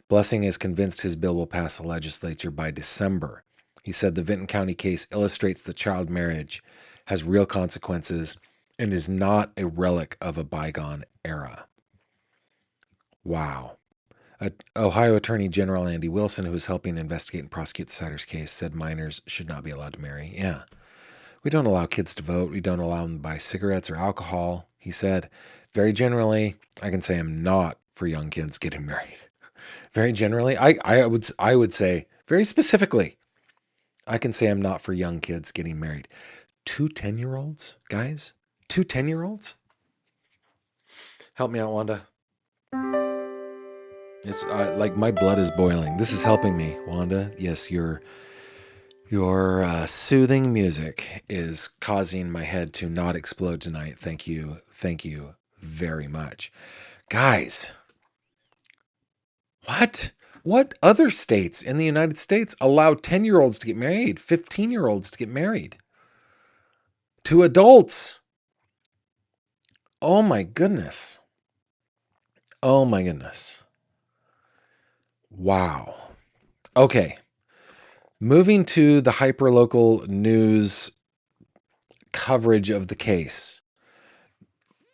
Blessing is convinced his bill will pass the legislature by December. He said the Vinton County case illustrates that child marriage has real consequences and is not a relic of a bygone era. Wow. Ohio Attorney General Andy Wilson, who is helping investigate and prosecute the Siders case, said minors should not be allowed to marry. Yeah. We don't allow kids to vote. We don't allow them to buy cigarettes or alcohol. He said, very generally, I can say I'm not for young kids getting married. Very generally, I would say, very specifically, I can say I'm not for young kids getting married. 2 10-year-olds, guys? 2 10-year-olds? Help me out, Wanda. It's like my blood is boiling. This is helping me, Wanda. Yes, your soothing music is causing my head to not explode tonight. Thank you very much. Guys, what other states in the United States allow 10-year-olds to get married, 15-year-olds to get married to adults? Oh my goodness. Oh my goodness. Wow. Okay. Moving to the hyperlocal news coverage of the case.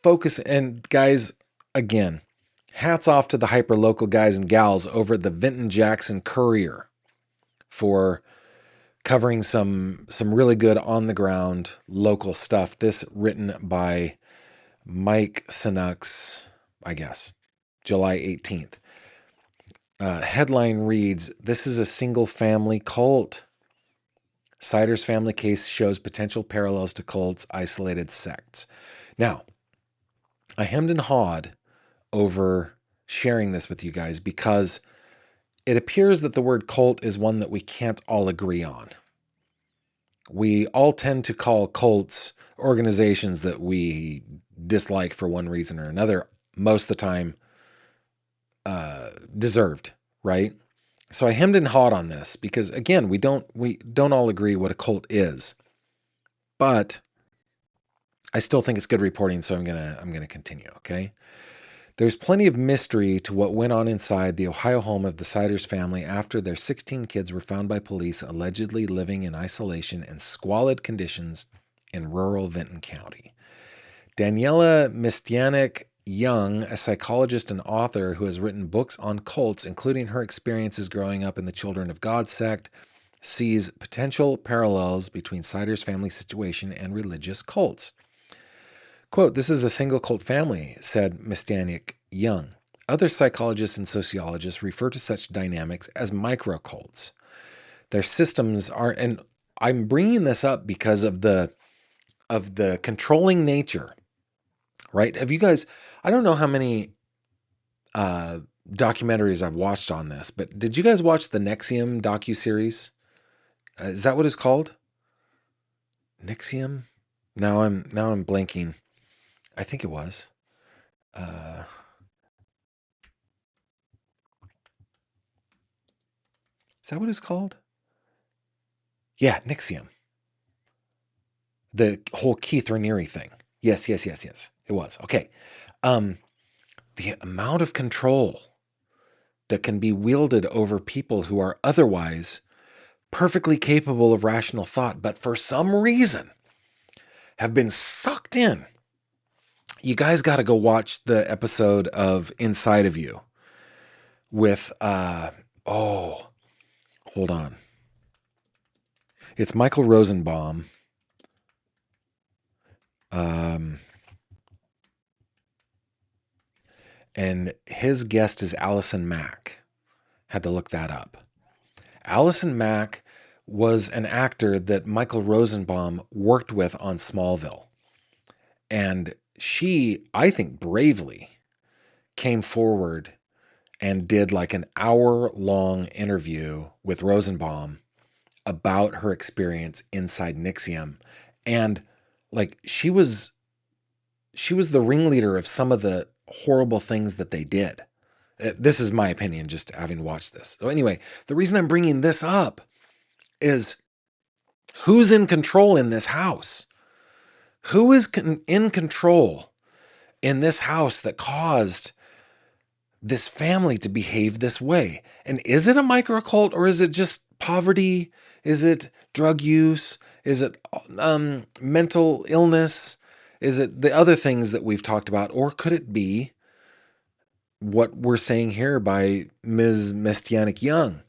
Focus, and guys, again, hats off to the hyperlocal guys and gals over at the Vinton Jackson Courier for covering some really good on the ground local stuff. This written by Mike Sinux, I guess, July 18th. Headline reads, "This is a single family cult. Siders family case shows potential parallels to cults, isolated sects." Now, I hemmed and hawed over sharing this with you guys because it appears that the word cult is one that we can't all agree on. We all tend to call cults organizations that we dislike for one reason or another, most of the time deserved, right? So I hemmed and hawed on this because, again, we don't all agree what a cult is, but I still think it's good reporting, so I'm gonna continue. Okay. There's plenty of mystery to what went on inside the Ohio home of the Siders family after their 16 kids were found by police allegedly living in isolation and squalid conditions in rural Vinton County. Daniela Mistianic Young, a psychologist and author who has written books on cults, including her experiences growing up in the Children of God sect, sees potential parallels between Siders' family situation and religious cults. Quote, "This is a single cult family," said Mistianic Young. Other psychologists and sociologists refer to such dynamics as microcults. Their systems are, and I'm bringing this up because of the controlling nature, right? Have you guys, I don't know how many documentaries I've watched on this, but did you guys watch the Nexium docuseries? Is that what it's called? Nexium? Now I'm blanking. I think it was. Is that what it's called? Yeah, Nexium. The whole Keith Raniere thing. Yes. It was. Okay. The amount of control that can be wielded over people who are otherwise perfectly capable of rational thought, but for some reason have been sucked in. You guys got to go watch the episode of Inside of You with, hold on. It's Michael Rosenbaum. And his guest is Allison Mack. Had to look that up. Allison Mack was an actor that Michael Rosenbaum worked with on Smallville. And she, I think, bravely came forward and did like an hour-long interview with Rosenbaum about her experience inside Nixium. And like she was the ringleader of some of the horrible things that they did. This is my opinion, just having watched this. So anyway, the reason I'm bringing this up is who's in control in this house? Who is in control in this house that caused this family to behave this way? And is it a micro cult, or is it just poverty? Is it drug use? Is it mental illness? Is it the other things that we've talked about? Or could it be what we're saying here by Ms. Messianic Young,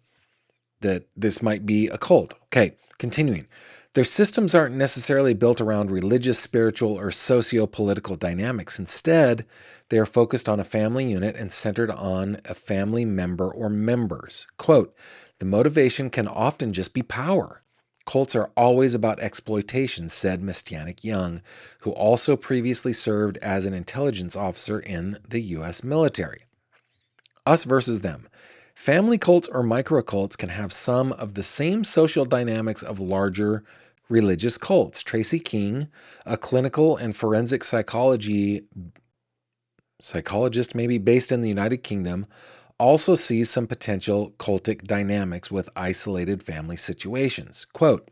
that this might be a cult? Okay, continuing. Their systems aren't necessarily built around religious, spiritual, or socio-political dynamics. Instead, they are focused on a family unit and centered on a family member or members. Quote, the motivation can often just be power. Cults are always about exploitation, said Messianic Young, who also previously served as an intelligence officer in the U.S. military. Us versus them. Family cults or micro-cults can have some of the same social dynamics of larger religious cults. Tracy King, a clinical and forensic psychologist maybe based in the United Kingdom, also sees some potential cultic dynamics with isolated family situations. Quote,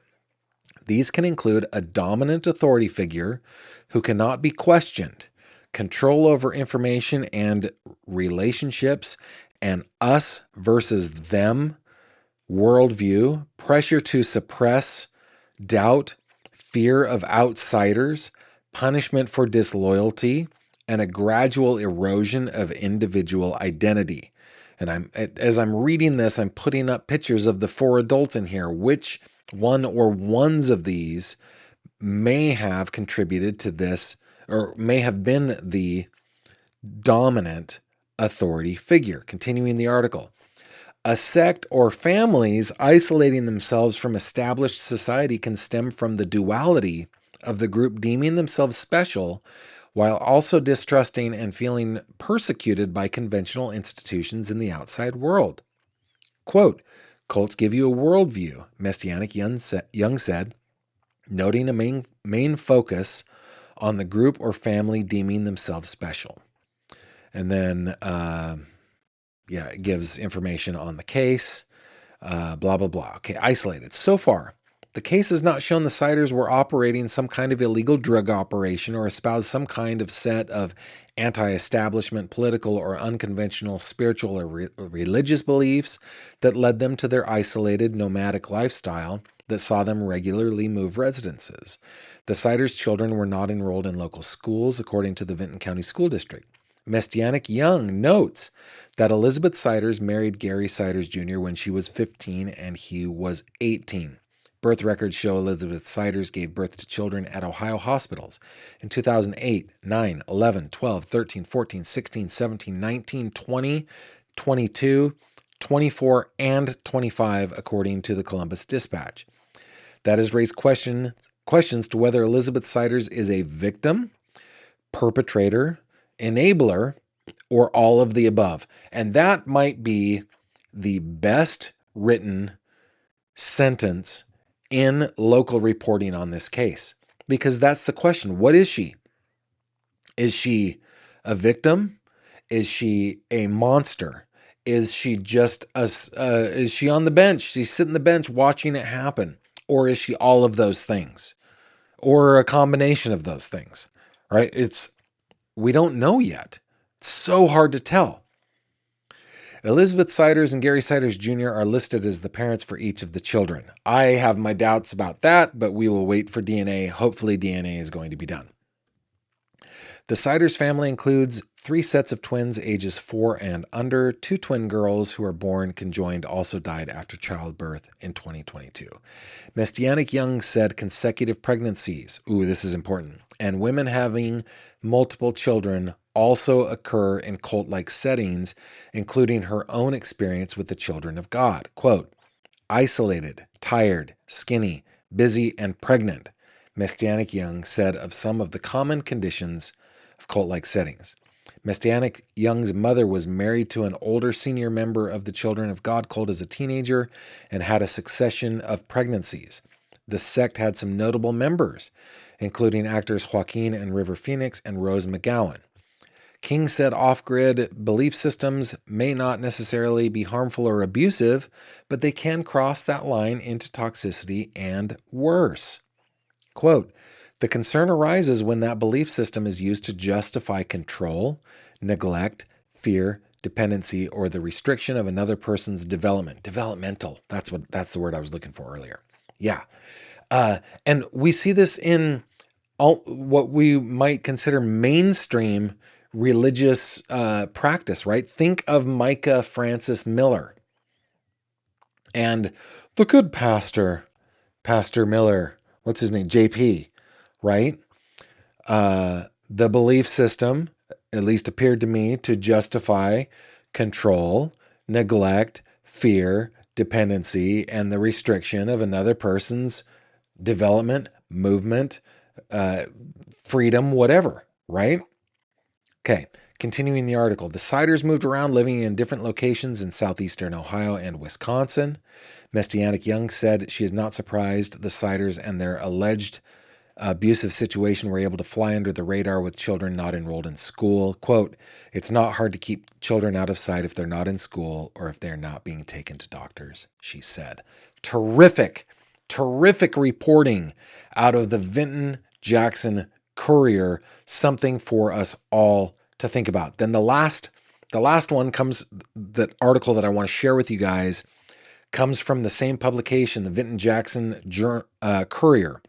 these can include a dominant authority figure who cannot be questioned, control over information and relationships, and us versus them worldview, pressure to suppress doubt, fear of outsiders, punishment for disloyalty, and a gradual erosion of individual identity. And as I'm reading this, I'm putting up pictures of the four adults in here. Which one or ones of these may have contributed to this, or may have been the dominant authority figure? Continuing the article. A sect or families isolating themselves from established society can stem from the duality of the group deeming themselves special while also distrusting and feeling persecuted by conventional institutions in the outside world. Quote, cults give you a worldview, Messianic Young said, noting a main focus on the group or family deeming themselves special. And then it gives information on the case, blah, blah, blah. Okay, isolated. So far, the case has not shown the Siders were operating some kind of illegal drug operation or espoused some kind of set of anti-establishment, political, or unconventional spiritual or religious beliefs that led them to their isolated, nomadic lifestyle that saw them regularly move residences. The Siders' children were not enrolled in local schools, according to the Vinton County School District. Messianic Young notes that Elizabeth Siders married Gary Siders Jr. when she was 15 and he was 18. Birth records show Elizabeth Siders gave birth to children at Ohio hospitals in 2008, 9, 11, 12, 13, 14, 16, 17, 19, 20, 22, 24, and 25, according to the Columbus Dispatch. That has raised questions to whether Elizabeth Siders is a victim, perpetrator, enabler, or all of the above. And that might be the best written sentence in local reporting on this case, because that's the question. What is she? Is she a victim? Is she a monster? Is she just is she on the bench? She's sitting on the bench watching it happen, or is she all of those things, or a combination of those things? Right? We don't know yet. It's so hard to tell. Elizabeth Siders and Gary Siders Jr. are listed as the parents for each of the children. I have my doubts about that, but we will wait for DNA. Hopefully DNA is going to be done. The Siders family includes 3 sets of twins ages 4 and under. 2 twin girls who are born conjoined also died after childbirth in 2022. Messianic Young said consecutive pregnancies, this is important, and women having multiple children also occur in cult-like settings, including her own experience with the children of God. Quote, isolated, tired, skinny, busy, and pregnant, Messianic Young said of some of the common conditions of cult-like settings. Messianic Young's mother was married to an older senior member of the Children of God cult as a teenager and had a succession of pregnancies. The sect had some notable members, including actors Joaquin and River Phoenix and Rose McGowan. King said off-grid belief systems may not necessarily be harmful or abusive, but they can cross that line into toxicity and worse. Quote, the concern arises when that belief system is used to justify control, neglect, fear, dependency, or the restriction of another person's development. Developmental. That's the word I was looking for earlier. Yeah. And we see this in all what we might consider mainstream religious practice, right? Think of Micah Francis Miller and the good pastor, Pastor Miller. What's his name? JP, right? The belief system, at least appeared to me, to justify control, neglect, fear, dependency, and the restriction of another person's development, movement, freedom, whatever, right? Okay, continuing the article. The Siders moved around, living in different locations in southeastern Ohio and Wisconsin. Messianic Young said she is not surprised the Siders and their alleged abusive situation were able to fly under the radar with children not enrolled in school. Quote, it's not hard to keep children out of sight if they're not in school or if they're not being taken to doctors, she said. Terrific reporting out of the Vinton Jackson Courier, something for us all to think about. Then the last one comes, that article that I want to share with you guys comes from the same publication, the Vinton Jackson Courier.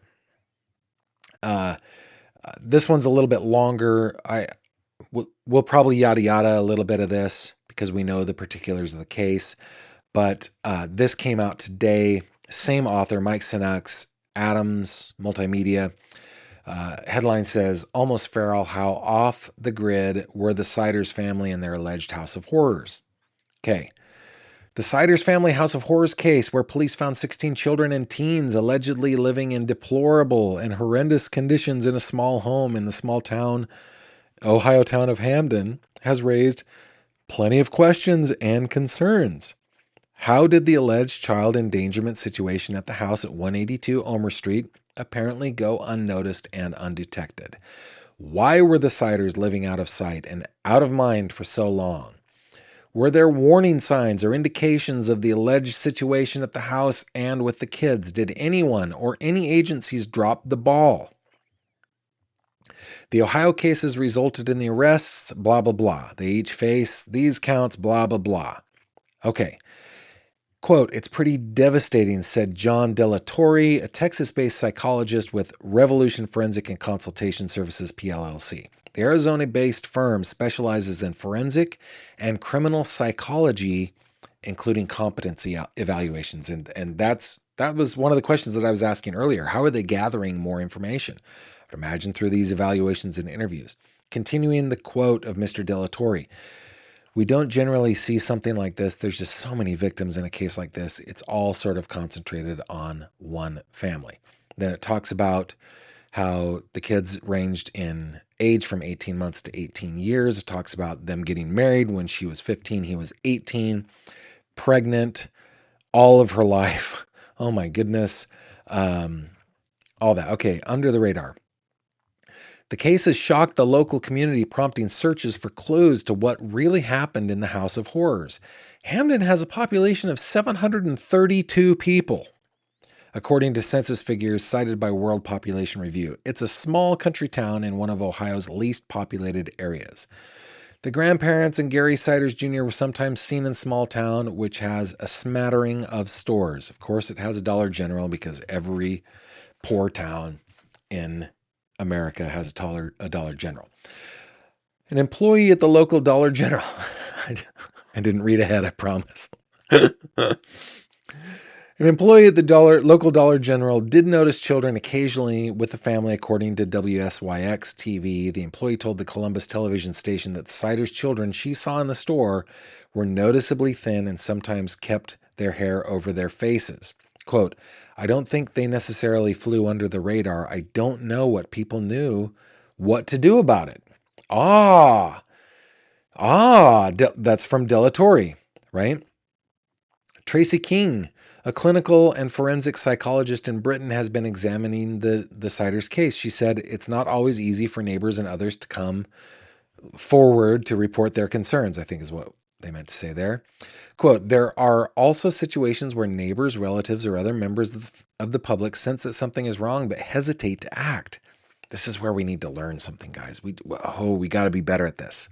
This one's a little bit longer. We'll probably yada yada a little bit of this because we know the particulars of the case. But this came out today. Same author, Mike Sinux, Adams Multimedia. Headline says, Almost Feral, How Off the Grid Were the Siders Family and Their Alleged House of Horrors. Okay. The Siders Family House of Horrors case, where police found 16 children and teens allegedly living in deplorable and horrendous conditions in a small home in the small town, Ohio town of Hamden, has raised plenty of questions and concerns. How did the alleged child endangerment situation at the house at 182 Omer Street apparently go unnoticed and undetected? Why were the Siders living out of sight and out of mind for so long? Were there warning signs or indications of the alleged situation at the house and with the kids? Did anyone or any agencies drop the ball? The Ohio cases resulted in the arrests, blah, blah, blah. They each face these counts, blah, blah, blah. Okay. Quote, it's pretty devastating, said John Delatorre, a Texas-based psychologist with Revolution Forensic and Consultation Services, PLLC. The Arizona-based firm specializes in forensic and criminal psychology, including competency evaluations. And that was one of the questions that I was asking earlier. How are they gathering more information? I'd imagine through these evaluations and interviews. Continuing the quote of Mr. Delatorre, we don't generally see something like this. There's just so many victims in a case like this. It's all sort of concentrated on one family. Then it talks about how the kids ranged in age from 18 months to 18 years. It talks about them getting married when she was 15, he was 18, pregnant, all of her life. Oh my goodness. All that. Okay, under the radar. The case has shocked the local community, prompting searches for clues to what really happened in the House of Horrors. Hamden has a population of 732 people, according to census figures cited by World Population Review. It's a small country town in one of Ohio's least populated areas. The grandparents and Gary Siders Jr. were sometimes seen in small town, which has a smattering of stores. Of course, it has a Dollar General because every poor town in America has a Dollar General. An employee at the local Dollar General. I didn't read ahead, I promise. An employee at the local Dollar General did notice children occasionally with the family, according to WSYX TV. The employee told the Columbus television station that the Siders' children she saw in the store were noticeably thin and sometimes kept their hair over their faces. Quote, I don't think they necessarily flew under the radar. I don't know what people knew what to do about it. That's from Delatorre, right? Tracy King, a clinical and forensic psychologist in Britain, has been examining the Siders case. She said it's not always easy for neighbors and others to come forward to report their concerns, I think is what they meant to say there. Quote, there are also situations where neighbors, relatives, or other members of the public sense that something is wrong but hesitate to act. This is where we need to learn something, guys. We got to be better at this.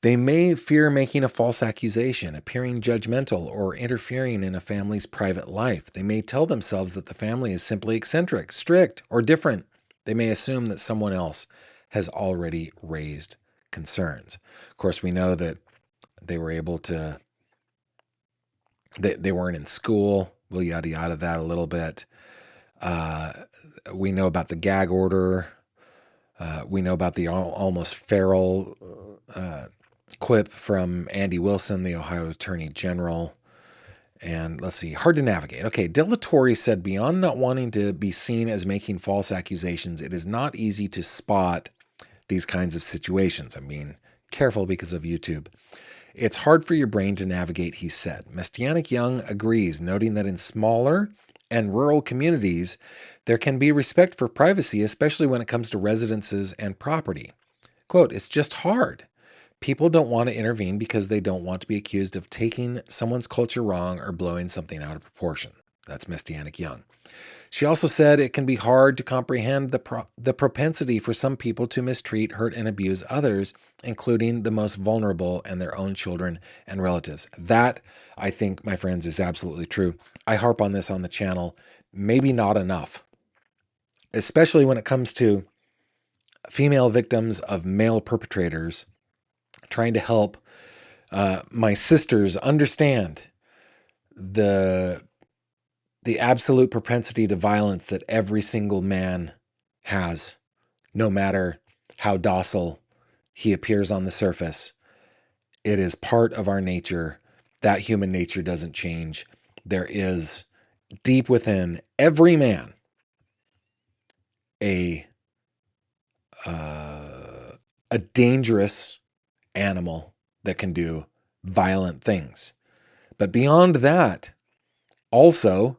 They may fear making a false accusation, appearing judgmental, or interfering in a family's private life. They may tell themselves that the family is simply eccentric, strict, or different. They may assume that someone else has already raised concerns. Of course, we know that they were able to, they weren't in school. We'll yada yada that a little bit. We know about the gag order. We know about the almost feral quip from Andy Wilson, the Ohio Attorney General. And let's see, hard to navigate. Okay, Delatorre said, beyond not wanting to be seen as making false accusations, it is not easy to spot these kinds of situations. I'm being careful because of YouTube. It's hard for your brain to navigate, he said. Messianic Young agrees, noting that in smaller and rural communities, there can be respect for privacy, especially when it comes to residences and property. Quote, it's just hard. People don't want to intervene because they don't want to be accused of taking someone's culture wrong or blowing something out of proportion. That's Messianic Young. She also said it can be hard to comprehend the propensity for some people to mistreat, hurt, and abuse others, including the most vulnerable and their own children and relatives. That, I think, my friends, is absolutely true. I harp on this on the channel, maybe not enough, especially when it comes to female victims of male perpetrators, trying to help my sisters understand the absolute propensity to violence that every single man has, no matter how docile he appears on the surface. It is part of our nature. That human nature doesn't change. There is deep within every man a dangerous animal that can do violent things. But beyond that, also,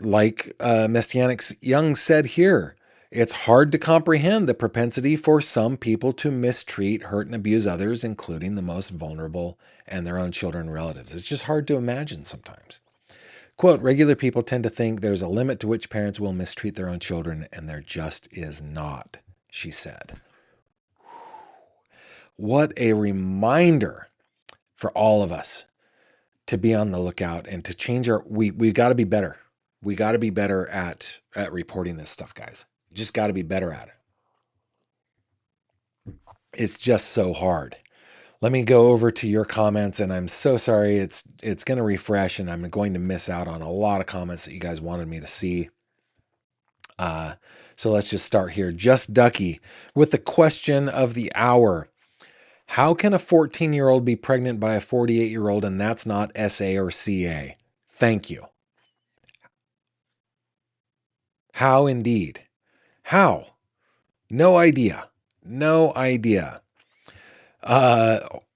like Messianic Young said here, it's hard to comprehend the propensity for some people to mistreat, hurt, and abuse others, including the most vulnerable and their own children and relatives. It's just hard to imagine sometimes. Quote, regular people tend to think there's a limit to which parents will mistreat their own children, and there just is not, she said. What a reminder for all of us to be on the lookout and to change our, we got to be better. We got to be better at reporting this stuff, guys. Just got to be better at it. It's just so hard. Let me go over to your comments, and I'm so sorry. It's going to refresh, and I'm going to miss out on a lot of comments that you guys wanted me to see. So let's just start here. Just Ducky with the question of the hour. How can a 14-year-old be pregnant by a 48-year-old and that's not SA or CA? Thank you. How indeed? How? No idea. No idea. Horiputor.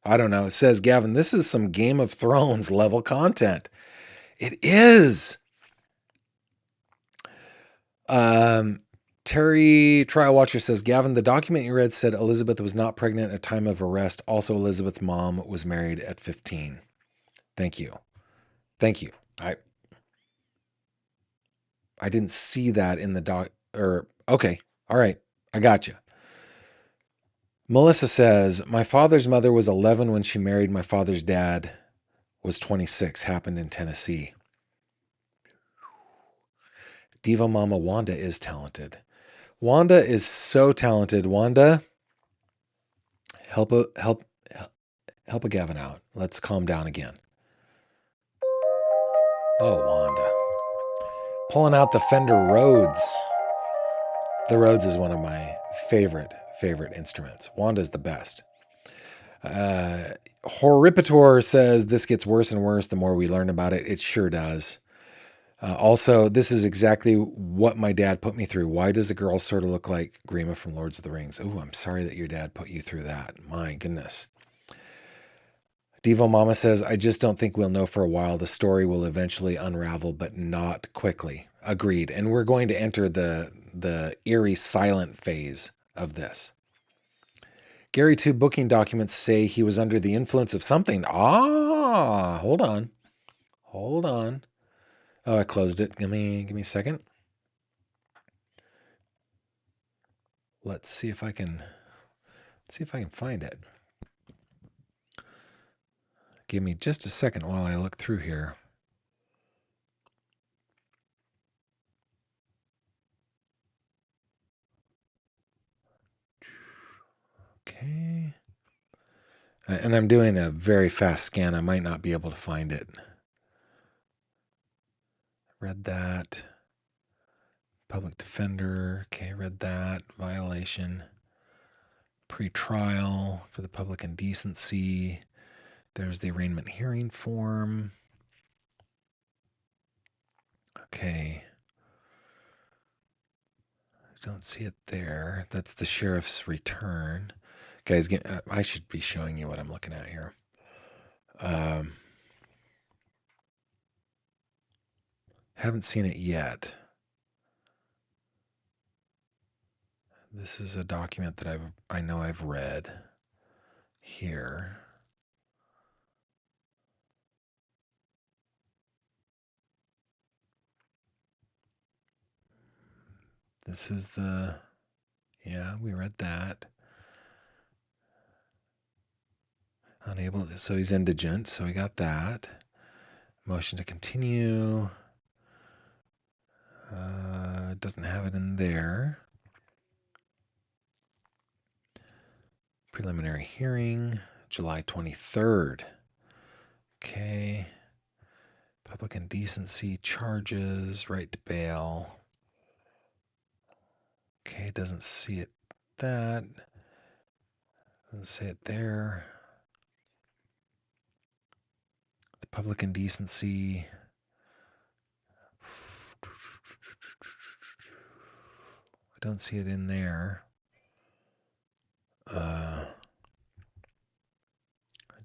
I don't know. It says, Gavin, this is some Game of Thrones level content. It is. Terry Trial Watcher says, Gavin, the document you read said Elizabeth was not pregnant at time of arrest. Also, Elizabeth's mom was married at 15. Thank you. Thank you. I didn't see that in the doc. Okay. All right. I got you. Melissa says, my father's mother was 11 when she married my father's dad was 26. Happened in Tennessee. Diva Mama Wanda is talented. Wanda is so talented. Wanda, help a Gavin out. Let's calm down again. Oh, Wanda. Pulling out the Fender Rhodes. The Rhodes is one of my favorite instruments. Wanda's the best. Horipitor says this gets worse and worse the more we learn about it. It sure does. Also, this is exactly what my dad put me through. Why does a girl sort of look like Grima from Lords of the Rings? Oh, I'm sorry that your dad put you through that. My goodness. Devo Mama says, I just don't think we'll know for a while. The story will eventually unravel, but not quickly. Agreed. And we're going to enter the eerie silent phase of this. Gary 2 booking documents say he was under the influence of something. Ah, hold on. Hold on. Oh, I closed it. Give me a second. Let's see if I can find it. Give me just a second while I look through here. Okay. And I'm doing a very fast scan. I might not be able to find it. Read that. Public defender. Okay, read that. Violation. Pre-trial for the public indecency. There's the arraignment hearing form. Okay. I don't see it there. That's the sheriff's return. Guys, I should be showing you what I'm looking at here. Haven't seen it yet. This is a document that I know I've read here. This is yeah, we read that. Unable, so he's indigent, so we got that. Motion to continue. Doesn't have it in there. Preliminary hearing, July 23rd. Okay. Public indecency charges, right to bail. Okay, doesn't see it. That doesn't say it there. The public indecency. I don't see it in there. I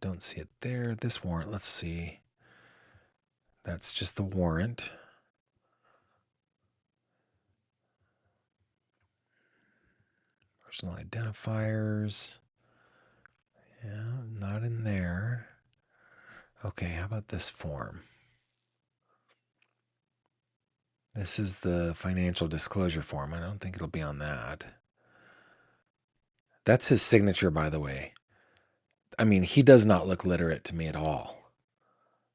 don't see it there. This warrant, let's see. That's just the warrant. Personal identifiers. Yeah, not in there. Okay, how about this form? This is the financial disclosure form. I don't think it'll be on that. That's his signature, by the way. I mean, he does not look literate to me at all.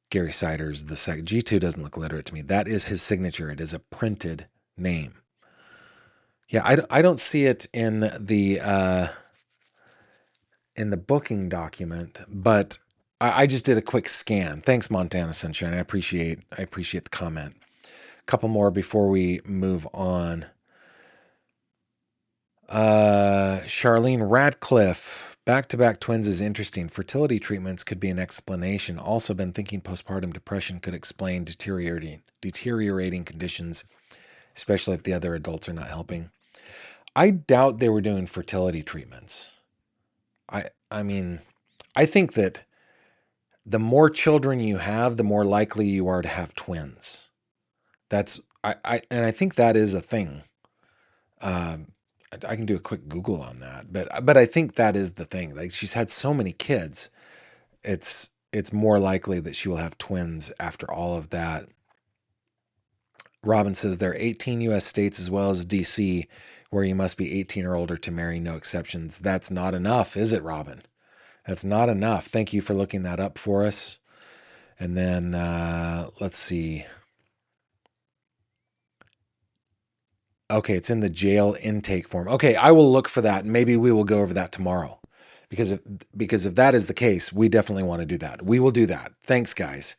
Gary Siders, the second. G2 doesn't look literate to me. That is his signature. It is a printed name. Yeah, I don't see it in the booking document, but I just did a quick scan. Thanks, Montana Sunshine. I appreciate the comment. A couple more before we move on. Charlene Radcliffe. Back-to-back twins is interesting. Fertility treatments could be an explanation. Also been thinking postpartum depression could explain deteriorating conditions, especially if the other adults are not helping. I doubt they were doing fertility treatments. I mean, I think that the more children you have, the more likely you are to have twins. And I think that is a thing. I can do a quick Google on that, but I think that is the thing. Like, she's had so many kids, it's more likely that she will have twins after all of that. Robin says there are 18 U.S. states as well as D.C. where you must be 18 or older to marry, no exceptions. That's not enough, is it, Robin? That's not enough. Thank you for looking that up for us. And then let's see. Okay, it's in the jail intake form. Okay, I will look for that. Maybe we will go over that tomorrow. Because if that is the case, we definitely want to do that. We will do that. Thanks, guys.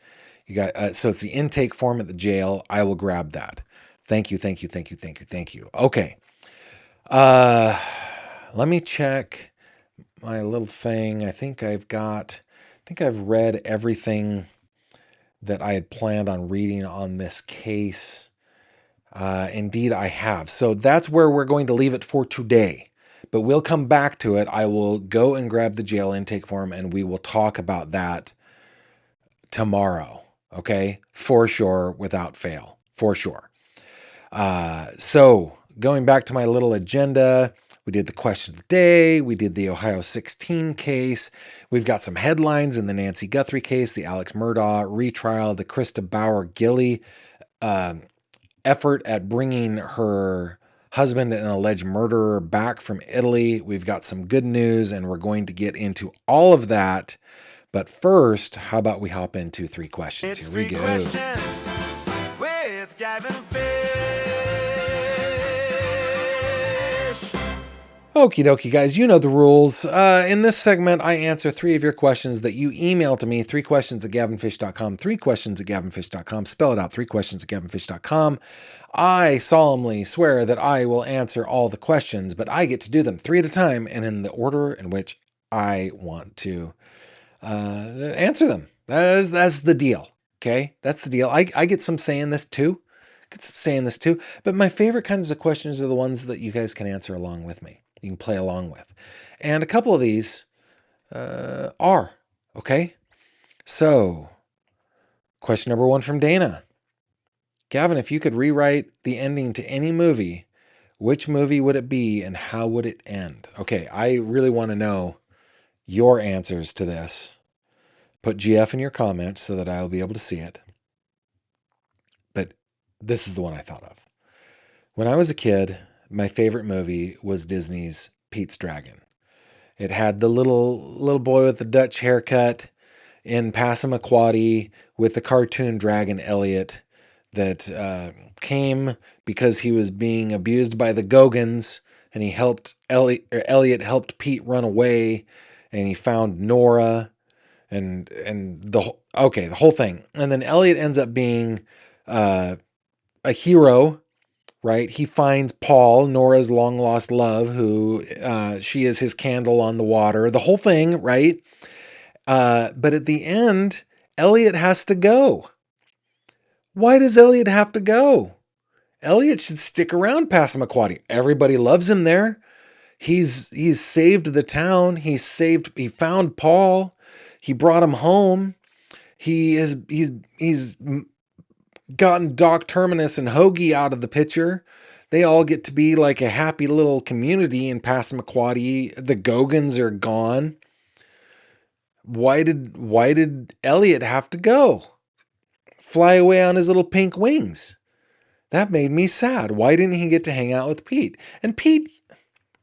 You got so it's the intake form at the jail. I will grab that. Thank you, thank you, thank you, thank you, thank you. Okay. Let me check my little thing. I think I've read everything that I had planned on reading on this case. Indeed, I have. So that's where we're going to leave it for today. But we'll come back to it. I will go and grab the jail intake form, and we will talk about that tomorrow. Okay? For sure, without fail. For sure. So going back to my little agenda, we did the question of the day. We did the Ohio 16 case. We've got some headlines in the Nancy Guthrie case, the Alex Murdaugh retrial, the Krista Bauer-Gilly effort at bringing her husband and alleged murderer back from Italy. We've got some good news, and we're going to get into all of that. But first, how about we hop into 3 questions? Here we go. With Gavin Fish. Okie dokie, guys, you know the rules. In this segment, I answer 3 of your questions that you email to me, 3questions@gavinfish.com, 3questions@gavinfish.com. Spell it out, 3questions@gavinfish.com. I solemnly swear that I will answer all the questions, but I get to do them 3 at a time and in the order in which I want to answer them. That's the deal. Okay, that's the deal. I get some say in this too. But my favorite kinds of questions are the ones that you guys can answer along with me. You can play along with. And a couple of these are. Okay, so question number 1 from Dana. Gavin, if you could rewrite the ending to any movie, which movie would it be and how would it end? Okay, I really want to know your answers to this. Put GF in your comments so that I'll be able to see it. But this is the one I thought of. When I was a kid, my favorite movie was Disney's Pete's Dragon. It had the little boy with the Dutch haircut in Passamaquoddy with the cartoon dragon Elliot that came because he was being abused by the Gogans, and he helped Elliot helped Pete run away, and he found Nora and the whole thing. And then Elliot ends up being a hero. Right? He finds Paul, Nora's long lost love, who she is his candle on the water, the whole thing, right? But at the end, Elliot has to go. Why does Elliot have to go? Elliot should stick around Passamaquoddy. Everybody loves him there. He's saved the town. He found Paul. He brought him home. He's gotten Doc Terminus and Hoagie out of the picture. They all get to be like a happy little community in Passamaquoddy. The Gogans are gone. Why did Elliot have to go? Fly away on his little pink wings. That made me sad. Why didn't he get to hang out with Pete? And Pete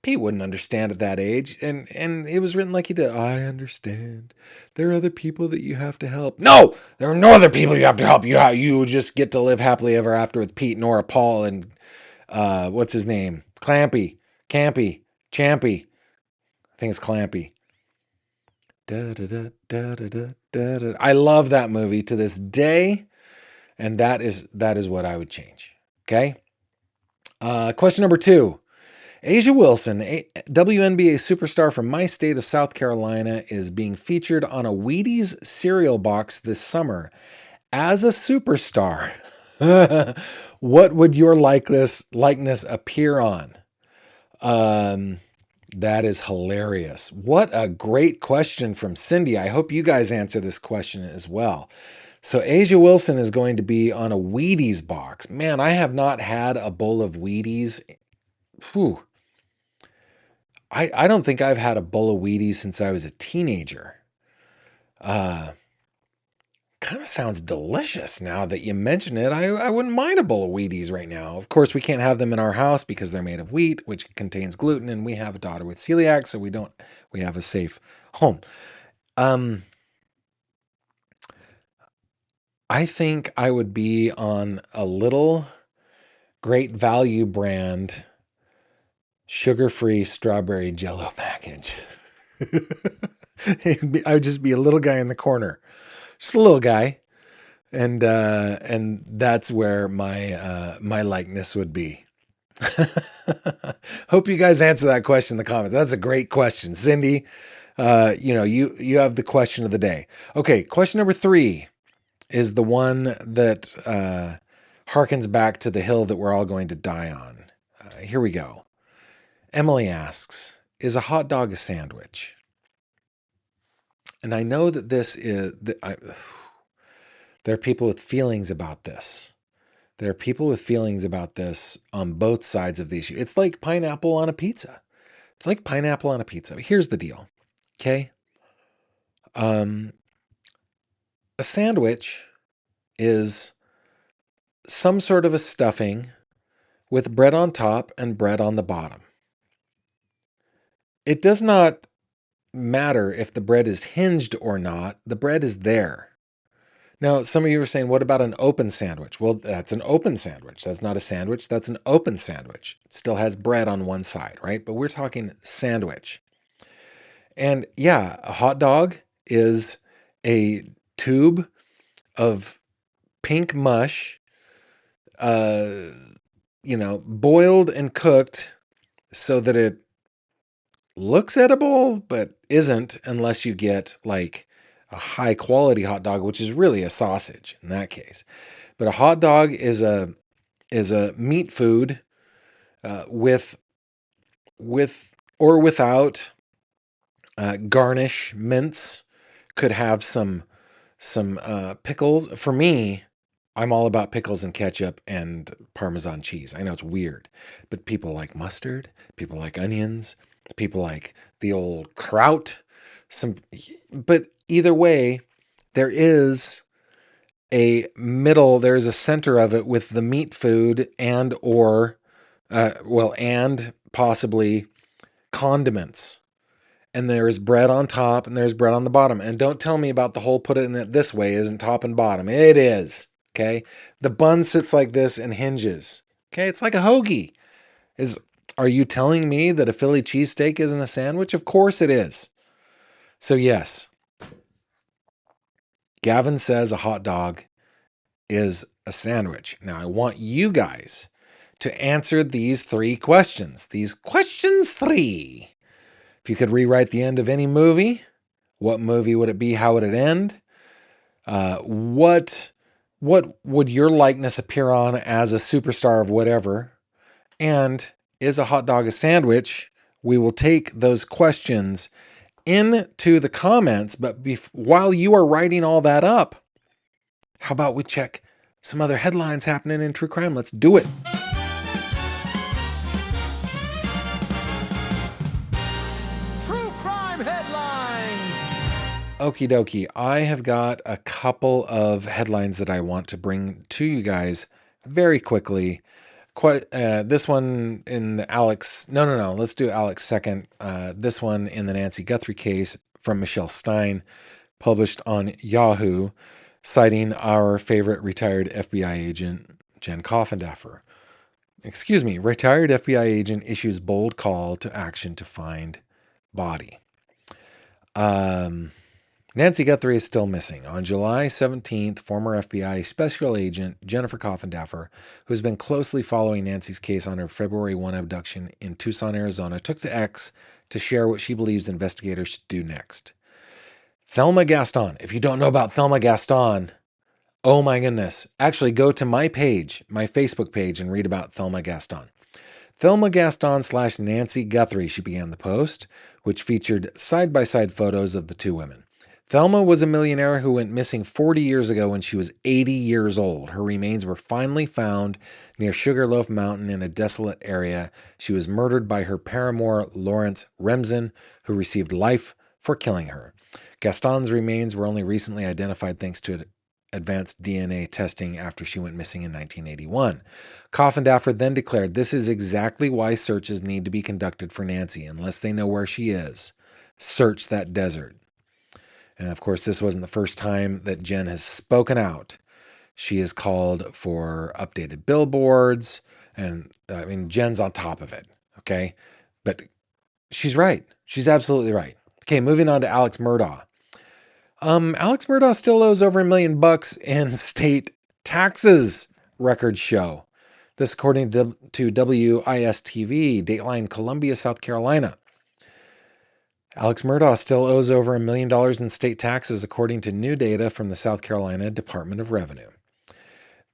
wouldn't understand at that age. And it was written like he did. I understand. There are other people that you have to help. No! There are no other people you have to help. You just get to live happily ever after with Pete, Nora, Paul, and what's his name? Campy. I think it's Clampy. I love that movie to this day. And that is what I would change. Okay? Question number 2. Asia Wilson, a WNBA superstar from my state of South Carolina, is being featured on a Wheaties cereal box this summer as a superstar. What would your likeness appear on? That is hilarious. What a great question from Cindy. I hope you guys answer this question as well. So Asia Wilson is going to be on a Wheaties box. Man, I have not had a bowl of Wheaties. Whew. I don't think I've had a bowl of Wheaties since I was a teenager. Kind of sounds delicious now that you mention it. I wouldn't mind a bowl of Wheaties right now. Of course, we can't have them in our house because they're made of wheat, which contains gluten, and we have a daughter with celiac, so we have a safe home. I think I would be on a little Great Value brand sugar-free strawberry Jell-O package. I would just be a little guy in the corner, just a little guy, and that's where my likeness would be. Hope you guys answer that question in the comments. That's a great question, Cindy. You have the question of the day. Okay, question number 3. is the one that harkens back to the hill that we're all going to die on. Here we go. Emily asks, is a hot dog a sandwich? And I know that this is... there are people with feelings about this. There are people with feelings about this on both sides of the issue. It's like pineapple on a pizza. It's like pineapple on a pizza. Here's the deal, okay? A sandwich is some sort of a stuffing with bread on top and bread on the bottom. It does not matter if the bread is hinged or not. The bread is there. Now, some of you are saying, what about an open sandwich? Well, that's an open sandwich. That's not a sandwich. That's an open sandwich. It still has bread on one side, right? But we're talking sandwich. And yeah, a hot dog is a tube of pink mush, boiled and cooked so that it looks edible, but isn't unless you get like a high quality hot dog, which is really a sausage in that case. But a hot dog is a meat food with or without garnish, mince. Could have some pickles. For me, I'm all about pickles and ketchup and Parmesan cheese. I know it's weird, but people like mustard, people like onions, people like the old kraut. But either way, there is a middle, there's a center of it with the meat food and possibly condiments. And there's bread on top and there's bread on the bottom. And don't tell me about the whole put it in it this way isn't top and bottom. It is. Okay. The bun sits like this and hinges. Okay. It's like a hoagie. Are you telling me that a Philly cheesesteak isn't a sandwich? Of course it is. So yes, Gavin says a hot dog is a sandwich. Now I want you guys to answer these 3 questions. These questions 3. If you could rewrite the end of any movie, what movie would it be? How would it end? What would your likeness appear on as a superstar of whatever? And is a hot dog a sandwich? We will take those questions into the comments, but while you are writing all that up, how about we check some other headlines happening in true crime? Let's do it. Okie dokie. I have got a couple of headlines that I want to bring to you guys very quickly. This one in the Alex. No. Let's do Alex second. This one in the Nancy Guthrie case from Michelle Stein, published on Yahoo, citing our favorite retired FBI agent, Jen Coffindaffer. Retired FBI agent issues bold call to action to find body. Nancy Guthrie is still missing. On July 17th, former FBI Special Agent Jennifer Coffindaffer, who has been closely following Nancy's case on her February 1 abduction in Tucson, Arizona, took to X to share what she believes investigators should do next. Thelma Gaston. If you don't know about Thelma Gaston, oh my goodness. Actually, go to my page, my Facebook page, and read about Thelma Gaston. Thelma Gaston / Nancy Guthrie, she began the post, which featured side-by-side photos of the two women. Thelma was a millionaire who went missing 40 years ago when she was 80 years old. Her remains were finally found near Sugarloaf Mountain in a desolate area. She was murdered by her paramour, Lawrence Remsen, who received life for killing her. Gaston's remains were only recently identified thanks to advanced DNA testing after she went missing in 1981. Coffindaffer then declared, "This is exactly why searches need to be conducted for Nancy. Unless they know where she is, search that desert." And of course, this wasn't the first time that Jen has spoken out. She has called for updated billboards, and Jen's on top of it, okay? But she's right. She's absolutely right. Okay, moving on to Alex Murdaugh. Alex Murdaugh still owes over $1 million in state taxes, records show. This according to WIS-TV, Dateline, Columbia, South Carolina. Alex Murdaugh still owes over $1 million in state taxes, according to new data from the South Carolina Department of Revenue.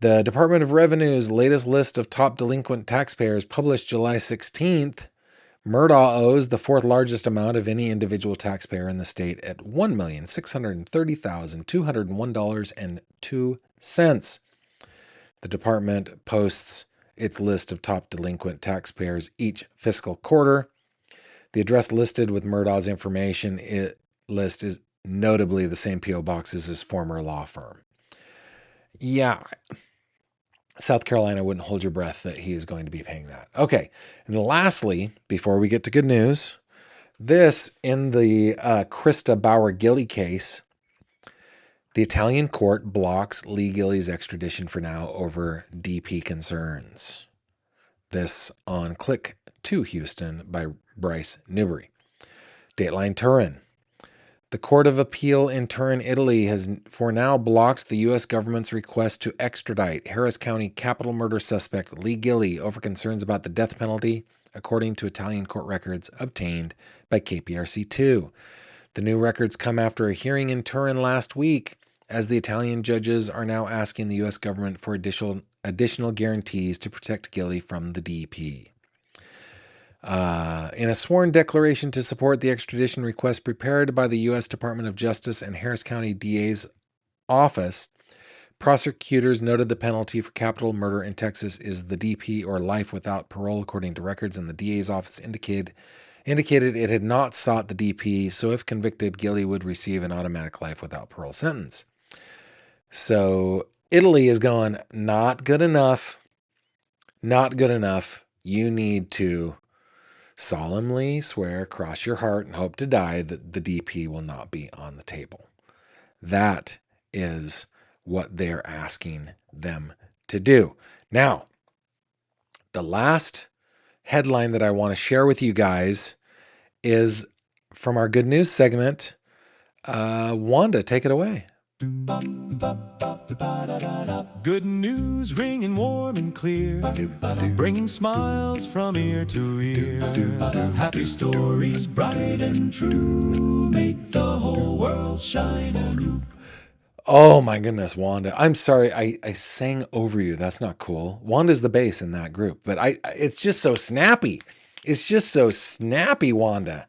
The Department of Revenue's latest list of top delinquent taxpayers, published July 16th, Murdaugh owes the fourth largest amount of any individual taxpayer in the state at $1,630,201.02. The department posts its list of top delinquent taxpayers each fiscal quarter. The address listed with Murdaugh's information list is notably the same P.O. box as his former law firm. Yeah, South Carolina wouldn't hold your breath that he is going to be paying that. Okay, and lastly, before we get to good news, this in the Krista Bauer-Gilly case, the Italian court blocks Lee Gilly's extradition for now over DP concerns. This on Click to Houston by Bryce Newbery. Dateline Turin. The Court of Appeal in Turin, Italy has for now blocked the U.S. government's request to extradite Harris County capital murder suspect Lee Gilly over concerns about the death penalty, according to Italian court records obtained by KPRC2. The new records come after a hearing in Turin last week, as the Italian judges are now asking the U.S. government for additional guarantees to protect Gilly from the DP. In a sworn declaration to support the extradition request prepared by the U.S. Department of Justice and Harris County DA's office, prosecutors noted the penalty for capital murder in Texas is the DP or life without parole, according to records, and the DA's office indicated it had not sought the DP, so if convicted, Gilly would receive an automatic life without parole sentence. So Italy is going, not good enough. Not good enough. You need to solemnly swear, cross your heart, and hope to die that the DP will not be on the table. That is what they're asking them to do. Now, the last headline that I want to share with you guys is from our good news segment. Wanda, take it away. Good news ringing warm and clear, bringing smiles from ear to ear. Happy stories bright and true, make the whole world shine anew. Oh my goodness, Wanda. I'm sorry, I sang over you. That's not cool. Wanda's the bass in that group, but it's just so snappy. It's just so snappy, Wanda.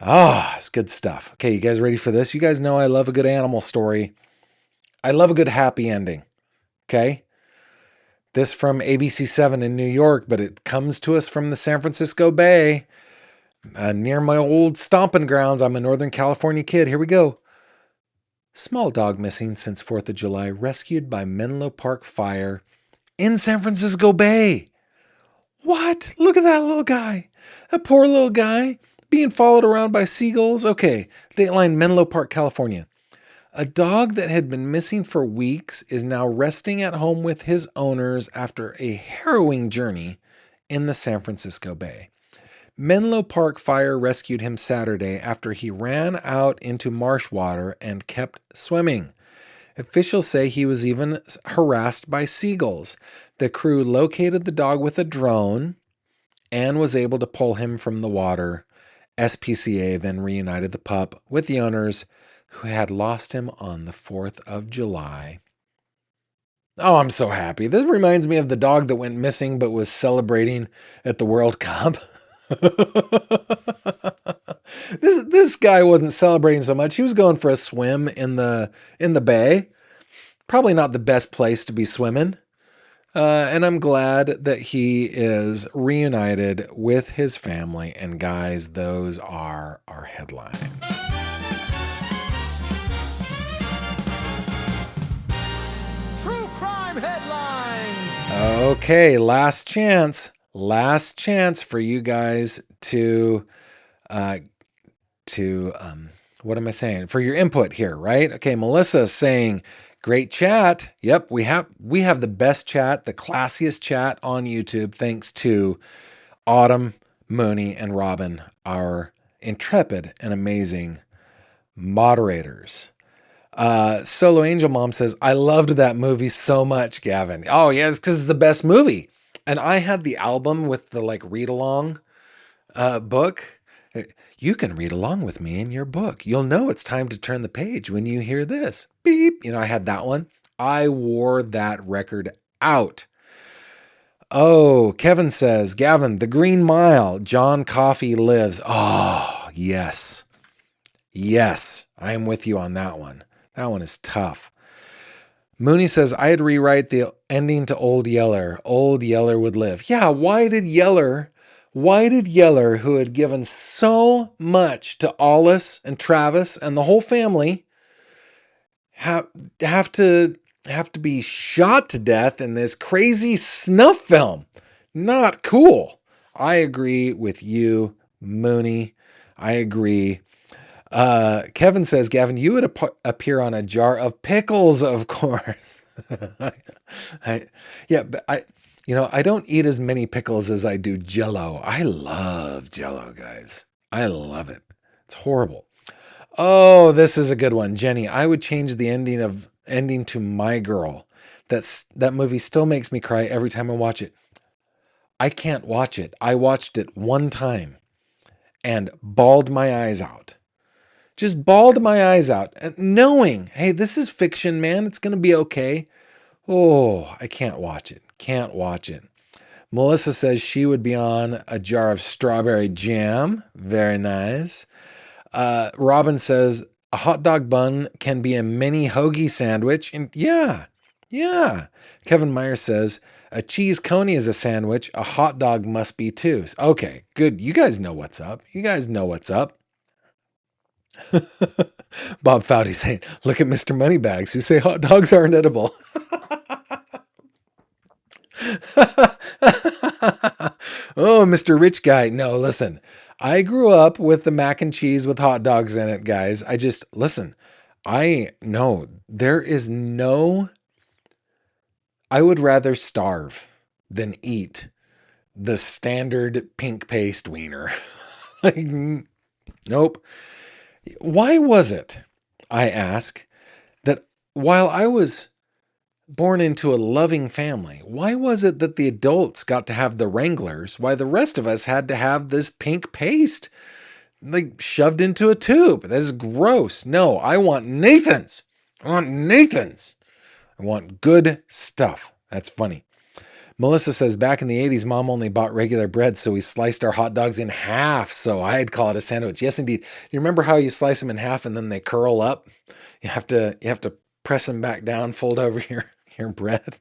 It's good stuff. Okay, you guys ready for this? You guys know I love a good animal story. I love a good happy ending. Okay? This from ABC7 in New York, but it comes to us from the San Francisco Bay, near my old stomping grounds. I'm a Northern California kid. Here we go. Small dog missing since 4th of July, rescued by Menlo Park Fire in San Francisco Bay. What? Look at that little guy. That poor little guy being followed around by seagulls. Okay, Dateline, Menlo Park, California. A dog that had been missing for weeks is now resting at home with his owners after a harrowing journey in the San Francisco Bay. Menlo Park Fire rescued him Saturday after he ran out into marsh water and kept swimming. Officials say he was even harassed by seagulls. The crew located the dog with a drone and was able to pull him from the water. SPCA then reunited the pup with the owners, who had lost him on the 4th of July. Oh, I'm so happy. This reminds me of the dog that went missing but was celebrating at the World Cup. This guy wasn't celebrating so much. He was going for a swim in the bay. Probably not the best place to be swimming. And I'm glad that he is reunited with his family. And guys, those are our headlines. True crime headlines. Okay, last chance for you guys to what am I saying? For your input here, right? Okay, Melissa's saying, great chat. Yep, we have the best chat, the classiest chat on YouTube, thanks to Autumn, Mooney, and Robin, our intrepid and amazing moderators. Solo Angel Mom says, I loved that movie so much, Gavin. Oh, yeah, it's because it's the best movie. And I had the album with the read-along book. You can read along with me in your book. You'll know it's time to turn the page when you hear this. Beep. I had that one. I wore that record out. Oh, Kevin says, Gavin, the Green Mile, John Coffey lives. Oh, yes. Yes, I am with you on that one. That one is tough. Mooney says, I'd rewrite the ending to Old Yeller. Old Yeller would live. Yeah, why did Yeller, who had given so much to Alice and Travis and the whole family, have, have to be shot to death in this crazy snuff film? Not cool. I agree with you, Mooney. I agree. Kevin says, Gavin, you would appear on a jar of pickles, of course. Yeah, but I don't eat as many pickles as I do Jello. I love Jello, guys. I love it. It's horrible. Oh, this is a good one, Jenny. I would change the ending to My Girl. That movie still makes me cry every time I watch it. I can't watch it. I watched it one time and bawled my eyes out. Just bawled my eyes out, knowing, hey, this is fiction, man. It's going to be okay. Oh, I can't watch it. Can't watch it. Melissa says she would be on a jar of strawberry jam. Very nice. Robin says a hot dog bun can be a mini hoagie sandwich. And yeah. Kevin Meyer says a cheese coney is a sandwich. A hot dog must be too. Okay, good. You guys know what's up. Bob Foudy saying, look at Mr. Moneybags who say hot dogs aren't edible. Oh, Mr. Rich Guy. No, listen. I grew up with the mac and cheese with hot dogs in it, guys. Listen. I know there is no, I would rather starve than eat the standard pink paste wiener. Like, nope. Why was it, I ask, that while I was born into a loving family, why was it that the adults got to have the Wranglers while the rest of us had to have this pink paste like shoved into a tube? That is gross. No, I want Nathan's. I want good stuff. That's funny. Melissa says, back in the 80s, mom only bought regular bread, so we sliced our hot dogs in half. So I'd call it a sandwich. Yes, indeed. You remember how you slice them in half and then they curl up? You have to press them back down, fold over your bread.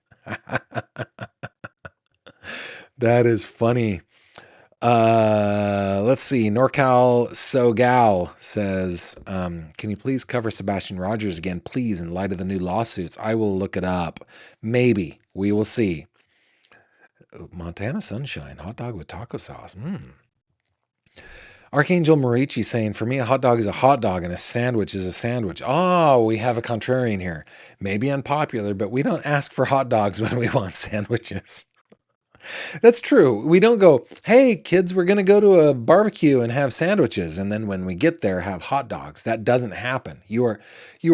That is funny. Let's see. NorCal SoGal says, can you please cover Sebastian Rogers again, please, in light of the new lawsuits? I will look it up. Maybe. We will see. Montana Sunshine, hot dog with taco sauce. Archangel Marici saying, for me, a hot dog is a hot dog and a sandwich is a sandwich. Oh, we have a contrarian here. Maybe unpopular, but we don't ask for hot dogs when we want sandwiches. That's true. We don't go, hey, kids, we're going to go to a barbecue and have sandwiches. And then when we get there, have hot dogs. That doesn't happen. You are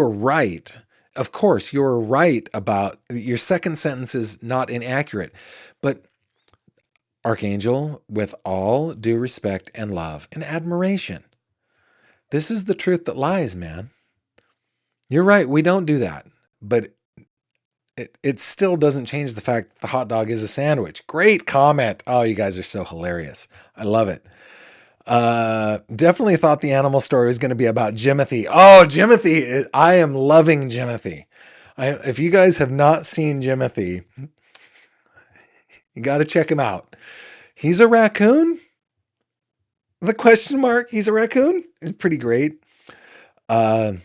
right. Of course, you're right about your second sentence is not inaccurate. But Archangel, with all due respect and love and admiration, this is the truth that lies, man. You're right. We don't do that. But it still doesn't change the fact that the hot dog is a sandwich. Great comment. Oh, you guys are so hilarious. I love it. Definitely thought the animal story was going to be about Jimothy. Oh, Jimothy. I am loving Jimothy. If you guys have not seen Jimothy, you got to check him out. He's a raccoon? The question mark. He's a raccoon? It's pretty great. NorCal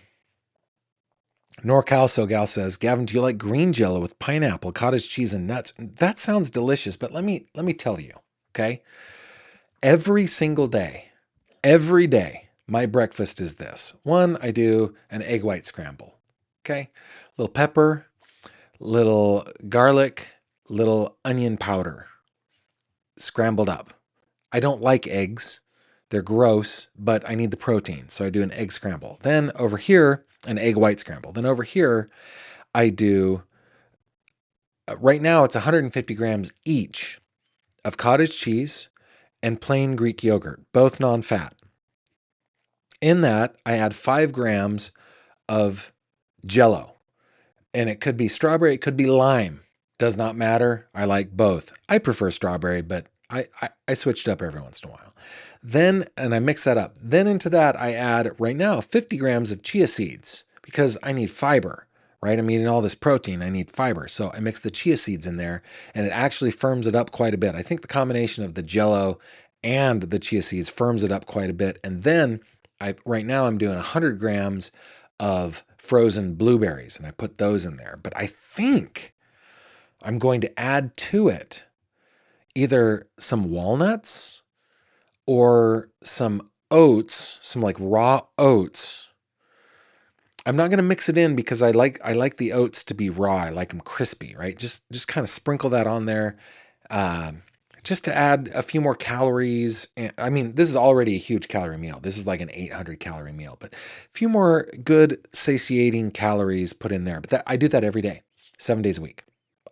SoGal says, Gavin, do you like green jello with pineapple, cottage cheese, and nuts? That sounds delicious, but let me tell you, okay? Every single day, my breakfast is this. One, I do an egg white scramble, okay? Little pepper, little garlic, little onion powder, scrambled up. I don't like eggs. They're gross, but I need the protein, so I do an egg scramble. Then over here, an egg white scramble. Then over here, I do, right now it's 150 grams each of cottage cheese and plain Greek yogurt, both non-fat. In that, I add 5 grams of Jello. And it could be strawberry, it could be lime. Does not matter. I like both. I prefer strawberry, but I switched up every once in a while. Then, and I mix that up. Then into that, I add right now 50 grams of chia seeds because I need fiber, right? I'm eating all this protein. I need fiber. So I mix the chia seeds in there and it actually firms it up quite a bit. I think the combination of the Jello and the chia seeds firms it up quite a bit. And then right now I'm doing 100 grams of frozen blueberries and I put those in there. But I think I'm going to add to it either some walnuts or some oats, some like raw oats. I'm not going to mix it in because I like the oats to be raw. I like them crispy, right? Just kind of sprinkle that on there, just to add a few more calories. I mean, this is already a huge calorie meal. This is like an 800 calorie meal, but a few more good satiating calories put in there. But I do that every day, 7 days a week.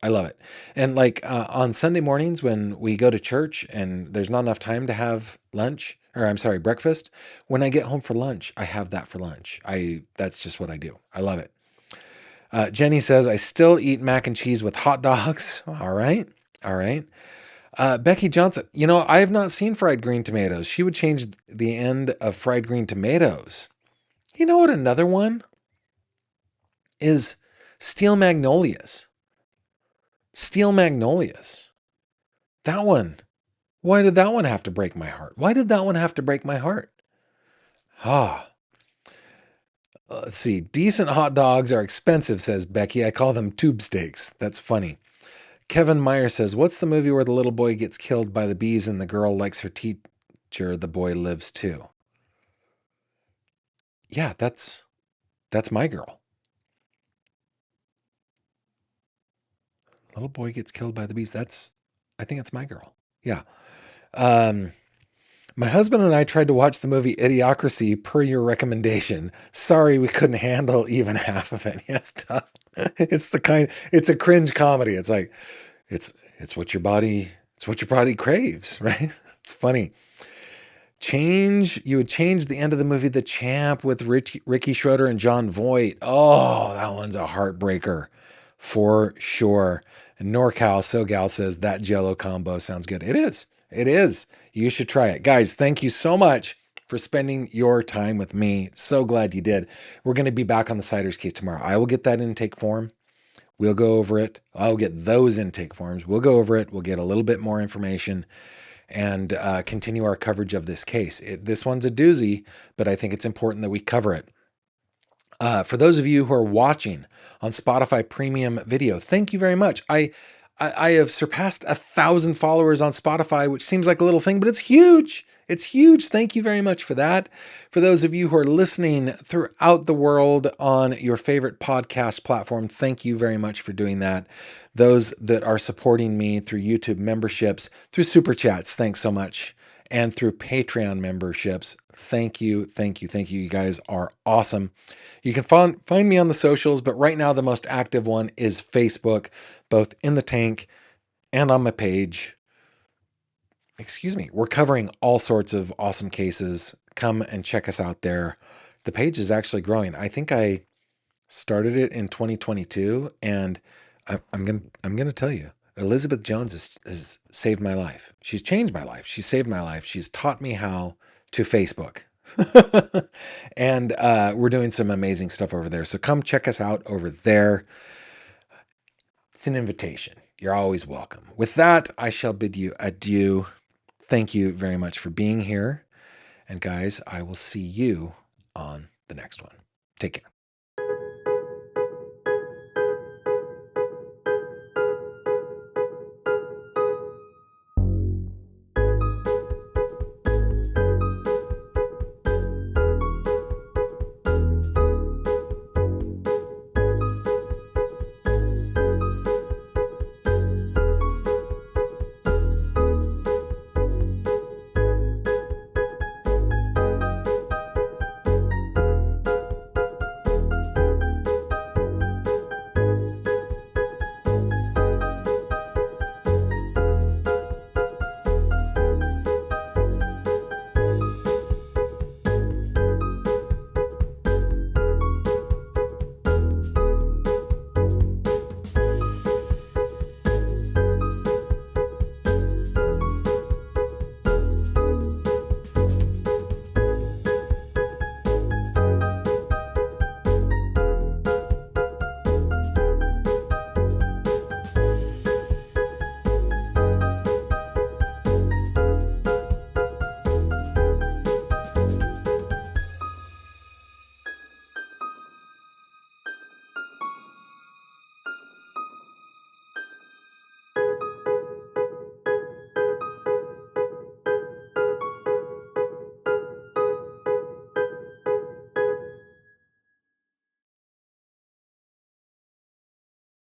I love it. And like on Sunday mornings when we go to church and there's not enough time to have lunch, or I'm sorry, breakfast, when I get home for lunch, I have that for lunch. That's just what I do. I love it. Jenny says, I still eat mac and cheese with hot dogs. All right. All right. Becky Johnson, I have not seen fried green tomatoes. She would change the end of fried green tomatoes. You know what? Another one is steel magnolias. Steel magnolias. That one. Why did that one have to break my heart? Why did that one have to break my heart? Ah. Let's see. Decent hot dogs are expensive, says Becky. I call them tube steaks. That's funny. Kevin Meyer says, what's the movie where the little boy gets killed by the bees and the girl likes her teacher? The boy lives too. Yeah, that's my girl. Little boy gets killed by the bees. I think it's my girl. Yeah. My husband and I tried to watch the movie Idiocracy per your recommendation. Sorry, we couldn't handle even half of it. Yeah, it's tough. It's a cringe comedy. It's like, it's what your body craves, right? It's funny. You would change the end of the movie The Champ with Ricky Schroeder and John Voight. Oh, that one's a heartbreaker for sure. And NorCal SoGal says that Jello combo sounds good. It is. It is. You should try it. Guys, thank you so much for spending your time with me. So glad you did. We're going to be back on the Cider's Case tomorrow. I will get that intake form. We'll go over it. I'll get those intake forms. We'll go over it. We'll get a little bit more information and continue our coverage of this case. This one's a doozy, but I think it's important that we cover it. For those of you who are watching on Spotify Premium Video, thank you very much. I have surpassed 1,000 followers on Spotify, which seems like a little thing, but it's huge. It's huge. Thank you very much for that. For those of you who are listening throughout the world on your favorite podcast platform, thank you very much for doing that. Those that are supporting me through YouTube memberships, through Super Chats, thanks so much. And through Patreon memberships, thank you, thank you, thank you. You guys are awesome. You can find me on the socials, but right now the most active one is Facebook, both in the tank and on my page. Excuse me. We're covering all sorts of awesome cases. Come and check us out there. The page is actually growing. I think I started it in 2022, and I'm gonna tell you, Elizabeth Jones has saved my life. She's changed my life. She's saved my life. She's taught me how to Facebook. And we're doing some amazing stuff over there. So come check us out over there. It's an invitation. You're always welcome. With that, I shall bid you adieu. Thank you very much for being here. And guys, I will see you on the next one. Take care.